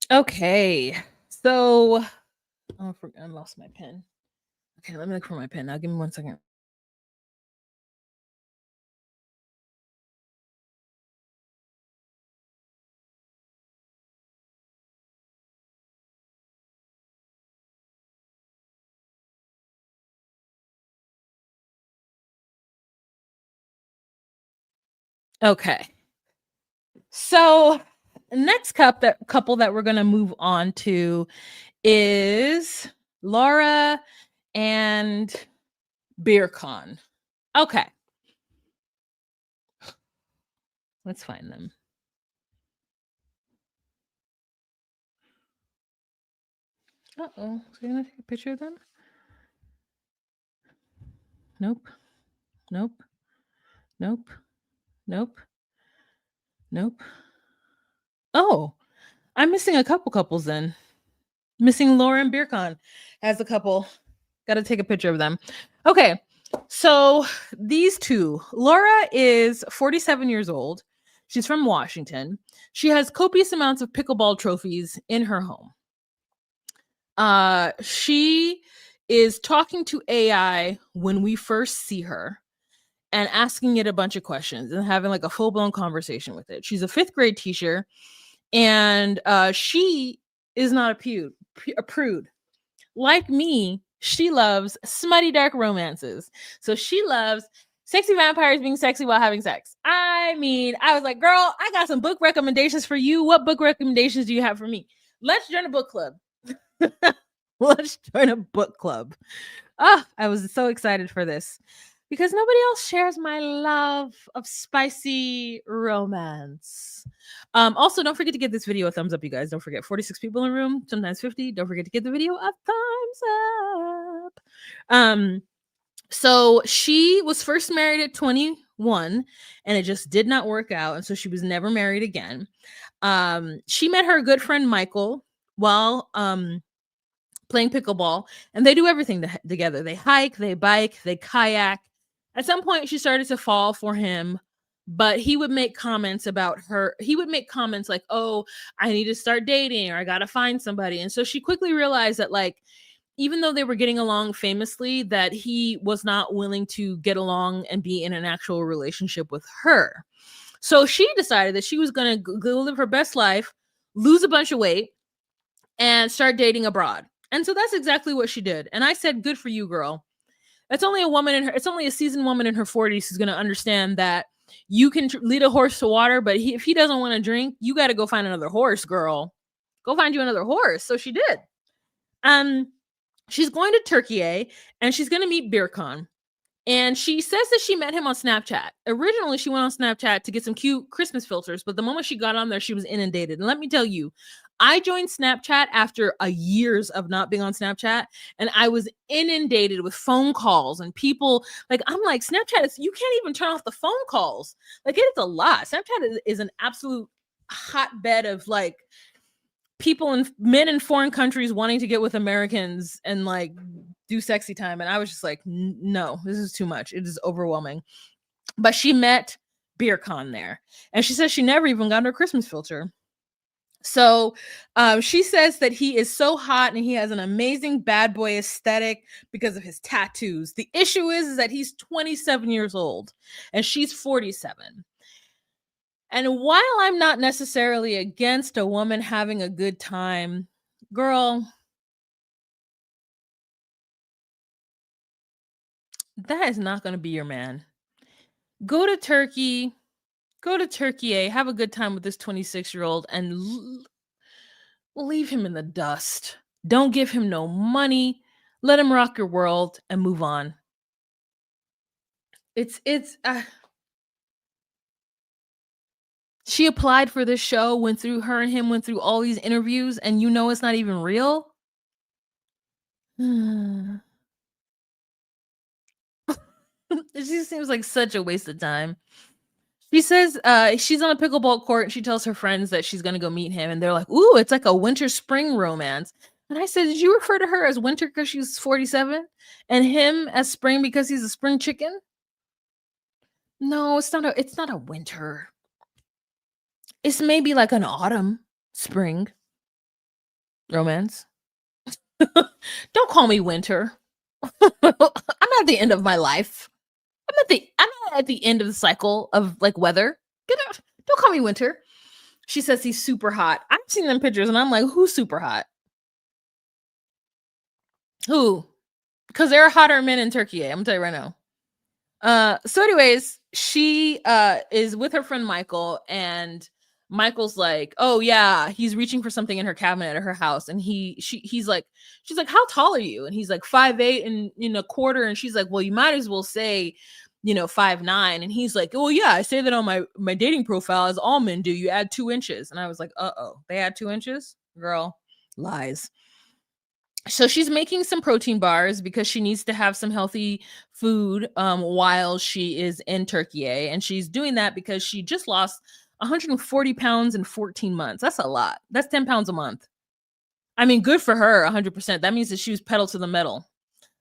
Okay. So, I lost my pen. Okay, let me look for my pen. Now, give me 1 second. Okay. So, next couple that we're gonna move on to is Laura and Birkan. Okay, let's find them. Uh-oh. So you're gonna take a picture of them? Nope. Nope. Nope. Nope. Nope. Oh, I'm missing a couple couples then. Missing Laura and Birkan as a couple. Gotta take a picture of them. Okay. So these two, Laura is 47 years old. She's from Washington. She has copious amounts of pickleball trophies in her home. She is talking to AI when we first see her and asking it a bunch of questions and having like a full-blown conversation with it. She's a 5th grade teacher, and she is not a prude. Like me, she loves smutty dark romances. So she loves sexy vampires being sexy while having sex. I mean, I was like, girl, I got some book recommendations for you. What book recommendations do you have for me? Let's join a book club. Let's join a book club. I was so excited for this because nobody else shares my love of spicy romance. Also, don't forget to give this video a thumbs up, you guys. Don't forget, 46 people in the room, sometimes 50. Don't forget to give the video a thumbs up. So she was first married at 21 and it just did not work out. And so she was never married again. She met her good friend Michael while playing pickleball, and they do everything together. They hike, they bike, they kayak. At some point, she started to fall for him, but he would make comments about her. He would make comments like, "Oh, I need to start dating, or I gotta find somebody." And so she quickly realized that, like, even though they were getting along famously, that he was not willing to get along and be in an actual relationship with her. So she decided that she was gonna go live her best life, lose a bunch of weight, and start dating abroad. And so that's exactly what she did. And I said, good for you, girl. That's only a woman in her, it's only a seasoned woman in her 40s who's going to understand that you can lead a horse to water, but if he doesn't want to drink, you got to go find another horse, girl. Go find you another horse. So she did. She's going to Turkey, and she's going to meet Birkan. And she says that she met him on Snapchat. Originally, she went on Snapchat to get some cute Christmas filters, but the moment she got on there, she was inundated. And let me tell you, I joined Snapchat after a years of not being on Snapchat, and I was inundated with phone calls and people. Like, I'm like, Snapchat is, you can't even turn off the phone calls. Like, it is a lot. Snapchat is an absolute hotbed of like people and men in foreign countries wanting to get with Americans and like do sexy time. And I was just like, no, this is too much. It is overwhelming. But she met Birkan there, and she says she never even got her Christmas filter. So she says that he is so hot and he has an amazing bad boy aesthetic because of his tattoos. The issue is that he's 27 years old and she's 47. And while I'm not necessarily against a woman having a good time, girl, that is not going to be your man. Go to Turkey, have a good time with this 26-year-old and leave him in the dust. Don't give him no money. Let him rock your world and move on. It's she applied for this show, went through her and him went through all these interviews, and you know it's not even real. It just seems like such a waste of time. She says she's on a pickleball court and she tells her friends that she's gonna go meet him, and they're like, "Ooh, it's like a winter spring romance." And I said, "Did you refer to her as winter because she's 47, and him as spring because he's a spring chicken?" No, it's not a winter. It's maybe like an autumn, spring. Romance. Don't call me winter. I'm not at the end of my life. I'm not at the end of the cycle of like weather. Get out. Don't call me winter. She says he's super hot. I've seen them pictures and I'm like, who's super hot? Who? Because there are hotter men in Turkey. I'm gonna tell you right now. So anyways, she is with her friend Michael, and Michael's like, oh yeah, he's reaching for something in her cabinet at her house, and he's like, she's like, how tall are you? And he's like 5'8" and a quarter, and she's like, well, you might as well say 5'9", and he's like, oh yeah, I say that on my dating profile, as all men do. You add 2 inches. And I was like, uh-oh, they add 2 inches? Girl, lies. So she's making some protein bars because she needs to have some healthy food while she is in Turkey. And she's doing that because she just lost 140 pounds in 14 months. That's a lot. That's 10 pounds a month. I mean, good for her, 100%. That means that she was pedal to the metal.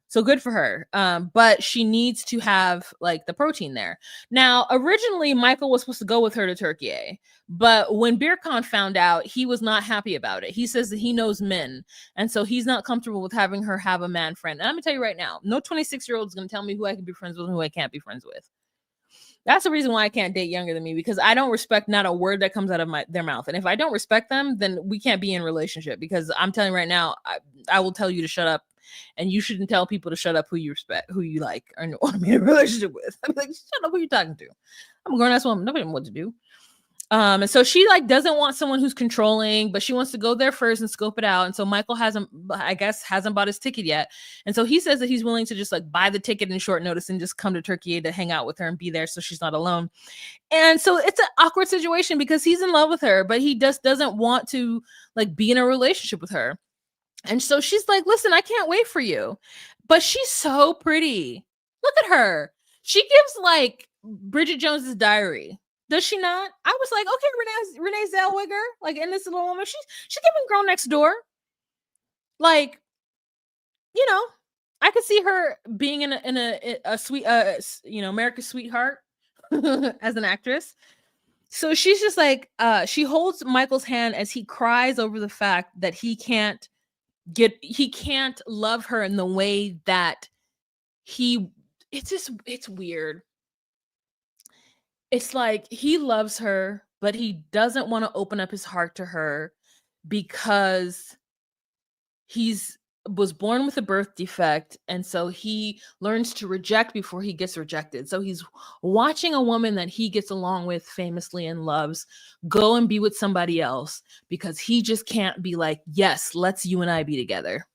So good for her. But she needs to have like the protein there. Now, originally, Michael was supposed to go with her to Turkey, but when Birkan found out, he was not happy about it. He says that he knows men, and so he's not comfortable with having her have a man friend. And I'm gonna tell you right now, no 26-year-old is gonna tell me who I can be friends with and who I can't be friends with. That's the reason why I can't date younger than me, because I don't respect not a word that comes out of their mouth. And if I don't respect them, then we can't be in a relationship, because I'm telling you right now, I will tell you to shut up, and you shouldn't tell people to shut up who you respect, who you like, or want to be in a relationship with. I'm like, shut up, who you talking to? I'm a grown ass woman. Nobody knows what to do. And so she like doesn't want someone who's controlling, but she wants to go there first and scope it out. And so Michael hasn't bought his ticket yet. And so he says that he's willing to just like buy the ticket in short notice and just come to Turkey to hang out with her and be there so she's not alone. And so it's an awkward situation because he's in love with her, but he just doesn't want to like be in a relationship with her. And so she's like, listen, I can't wait for you. But she's so pretty. Look at her. She gives like Bridget Jones's Diary. Does she not? I was like, okay, Renee Zellweger, like in this little woman, she's giving Girl Next Door. Like, I could see her being in a sweet, America's Sweetheart as an actress. So she's just like, she holds Michael's hand as he cries over the fact that he can't love her in the way that it's weird. It's like he loves her, but he doesn't want to open up his heart to her because he's was born with a birth defect, and so he learns to reject before he gets rejected. So he's watching a woman that he gets along with famously and loves go and be with somebody else because he just can't be like, yes, let's you and I be together.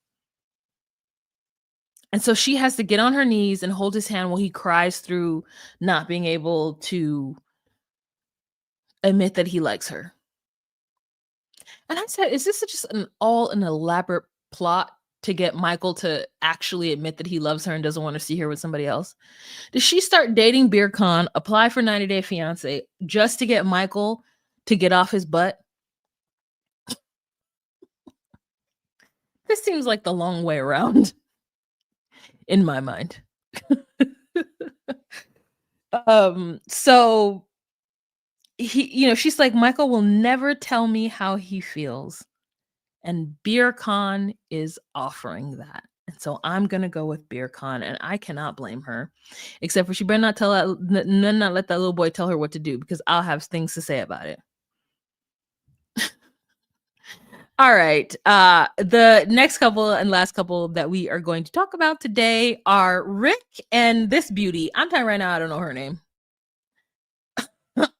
And so she has to get on her knees and hold his hand while he cries through not being able to admit that he likes her. And I said, is this just an elaborate plot to get Michael to actually admit that he loves her and doesn't want to see her with somebody else? Does she start dating Birkan, apply for 90 Day Fiance just to get Michael to get off his butt? This seems like the long way around in my mind. So she's like, Michael will never tell me how he feels. And Birkan is offering that. And so I'm going to go with Birkan, and I cannot blame her, except for she better not not let that little boy tell her what to do, because I'll have things to say about it. All right. The next couple and last couple that we are going to talk about today are Rick and this beauty. I'm telling you right now, I don't know her name.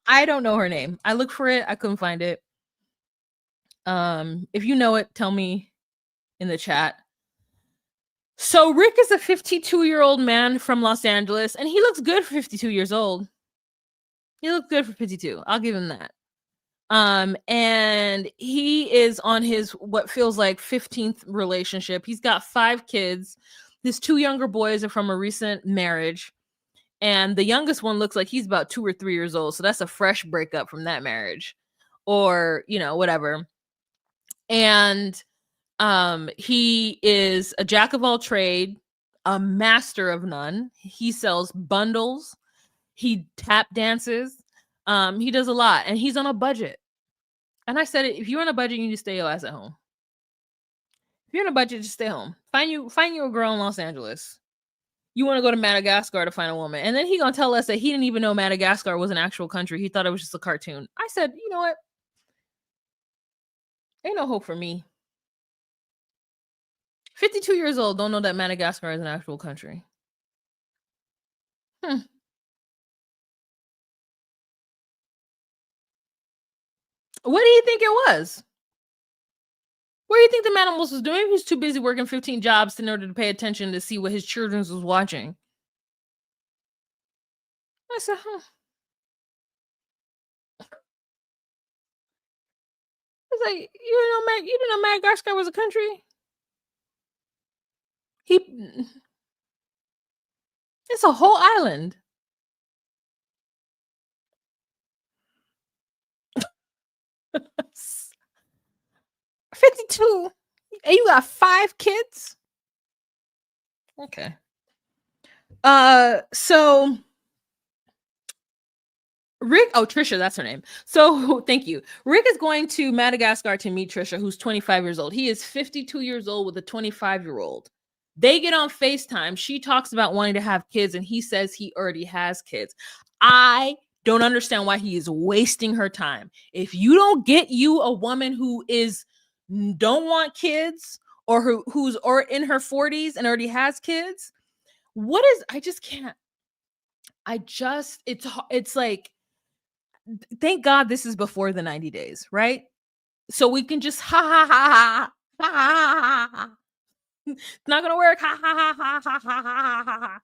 I don't know her name. I looked for it. I couldn't find it. If you know it, tell me in the chat. So Rick is a 52-year-old man from Los Angeles, and he looks good for 52 years old. He looks good for 52. I'll give him that. And he is on his what feels like 15th relationship. He's got 5 kids. His 2 younger boys are from a recent marriage. And the youngest one looks like he's about 2 or 3 years old. So that's a fresh breakup from that marriage. Or, whatever. And he is a jack of all trade, a master of none. He sells bundles. He tap dances. He does a lot, and he's on a budget. And I said, if you're on a budget, you need to stay your ass at home. If you're on a budget, just stay home. Find you a girl in Los Angeles. You want to go to Madagascar to find a woman. And then he gonna tell us that he didn't even know Madagascar was an actual country. He thought it was just a cartoon. I said, you know what? Ain't no hope for me. 52 years old, don't know that Madagascar is an actual country. What do you think it was? What do you think the animals was doing? He was too busy working 15 jobs in order to pay attention to see what his children was watching. I said, It's like, you didn't know Madagascar was a country? It's a whole island. 52. And you got 5 kids? Okay. So Rick, Trisha, that's her name. So thank you. Rick is going to Madagascar to meet Trisha, who's 25 years old. He is 52 years old with a 25-year-old. They get on FaceTime. She talks about wanting to have kids, and he says he already has kids. I don't understand why he is wasting her time. If you don't get you a woman who don't want kids or who's in her 40s and already has kids, I just can't. It's like, thank God this is before the 90 days, right? So we can just ha ha ha ha ha ha ha. It's not gonna work. Ha ha ha ha ha ha ha ha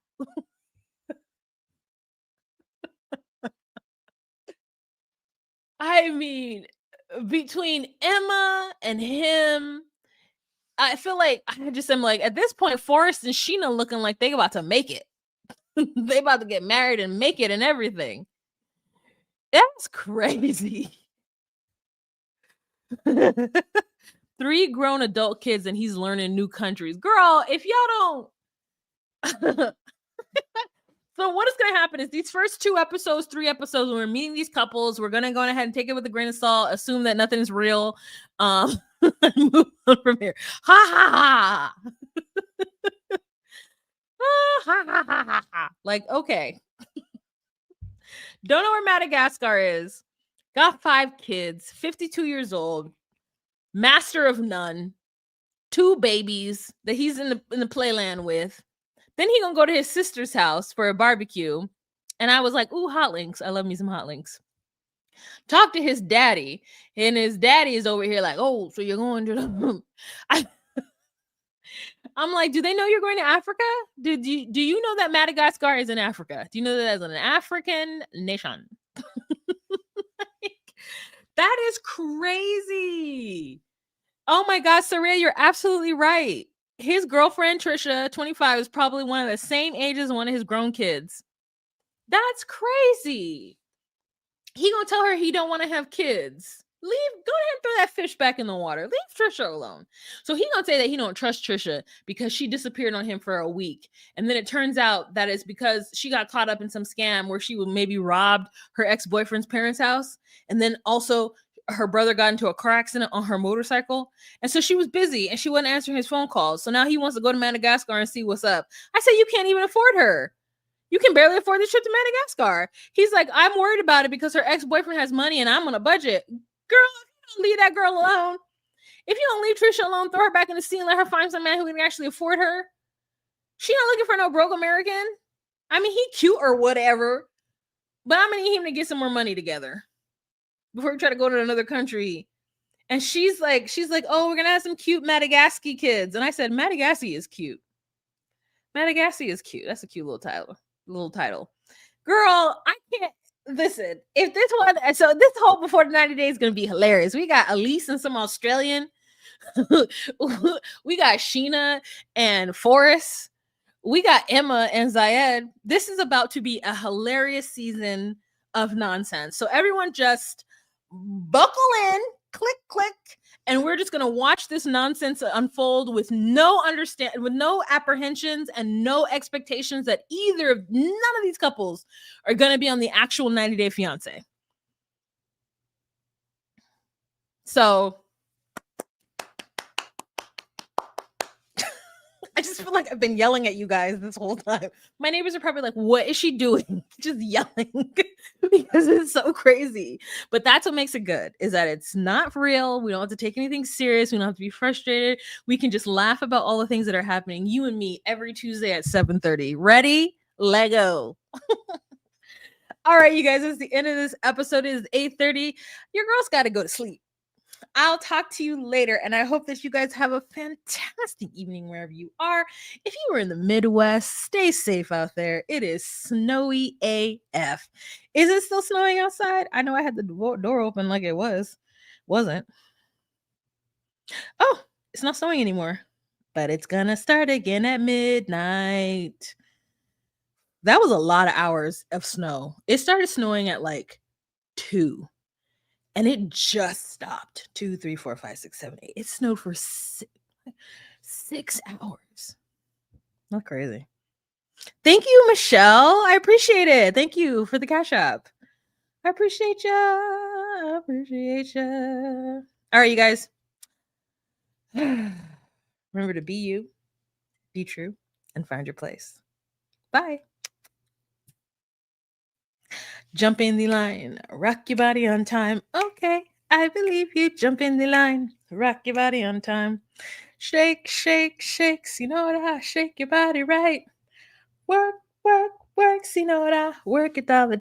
ha. I mean, between Emma and him, I feel like I'm like, at this point, Forrest and Sheena looking like they about to make it. They about to get married and make it and everything. That's crazy. 3 grown adult kids and he's learning new countries. Girl, if y'all don't So what is going to happen is these first 3 episodes, when we're meeting these couples, we're going to go ahead and take it with a grain of salt, assume that nothing's real, and move on from here. Ha ha ha. Like, okay. Don't know where Madagascar is. Got 5 kids, 52 years old, master of none, 2 babies that he's in the playland with. Then he gonna go to his sister's house for a barbecue. And I was like, ooh, hot links. I love me some hot links. Talk to his daddy. And his daddy is over here like, oh, so you're going to the... I'm like, do they know you're going to Africa? Do you know that Madagascar is in Africa? Do you know that as an African nation? That is crazy. Oh my God, Saraya, you're absolutely right. His girlfriend, Trisha, 25, is probably one of the same age as one of his grown kids. That's crazy. He gonna tell her he don't want to have kids. Go ahead and throw that fish back in the water. Leave Trisha alone. So he gonna say that he don't trust Trisha because she disappeared on him for a week. And then it turns out that it's because she got caught up in some scam where she maybe robbed her ex-boyfriend's parents' house. And then also her brother got into a car accident on her motorcycle. And so she was busy and she wasn't answering his phone calls. So now he wants to go to Madagascar and see what's up. I said, you can't even afford her. You can barely afford this trip to Madagascar. He's like, I'm worried about it because her ex-boyfriend has money and I'm on a budget. Girl, if you don't leave that girl alone, if you don't leave Trisha alone, throw her back in the sea and let her find some man who can actually afford her. She not looking for no broke American. I mean, he cute or whatever, but I'm gonna need him to get some more money together before we try to go to another country. And she's like, oh, we're gonna have some cute Madagascar kids. And I said, Madagascar is cute. Madagascar is cute. That's a cute little title. Girl, I can't listen. If this one, so this whole before the 90 days is gonna be hilarious. We got Elise and some Australian. We got Sheena and Forrest. We got Emma and Zied. This is about to be a hilarious season of nonsense. So everyone just buckle in, click, and we're just going to watch this nonsense unfold with no apprehensions and no expectations that none of these couples are going to be on the actual 90-day fiance. So I just feel like I've been yelling at you guys this whole time. My neighbors are probably like, what is she doing? Just yelling because it's so crazy. But that's what makes it good, is that it's not real. We don't have to take anything serious. We don't have to be frustrated. We can just laugh about all the things that are happening, you and me, every Tuesday at 7:30. Ready? Lego. All right, you guys, it's the end of this episode. It is 8:30. Your girl's got to go to sleep. I'll talk to you later, and I hope that you guys have a fantastic evening wherever you are. If you are in the Midwest, stay safe out there. It is snowy AF. Is it still snowing outside? I know I had the door open like it wasn't. Oh, it's not snowing anymore, but it's gonna start again at midnight. That was a lot of hours of snow. It started snowing at like 2. And it just stopped. 2, 3, 4, 5, 6, 7, 8. It snowed for 6 hours. Not crazy. Thank you, Michelle. I appreciate it. Thank you for the Cash App. I appreciate ya. I appreciate ya. All right, you guys. Remember to be you, be true, and find your place. Bye. Jump in the line, rock your body on time. Okay, I believe you. Jump in the line, rock your body on time. Shake, shake, shakes. You know what I shake your body right. Work, work, works. You know what I work it all the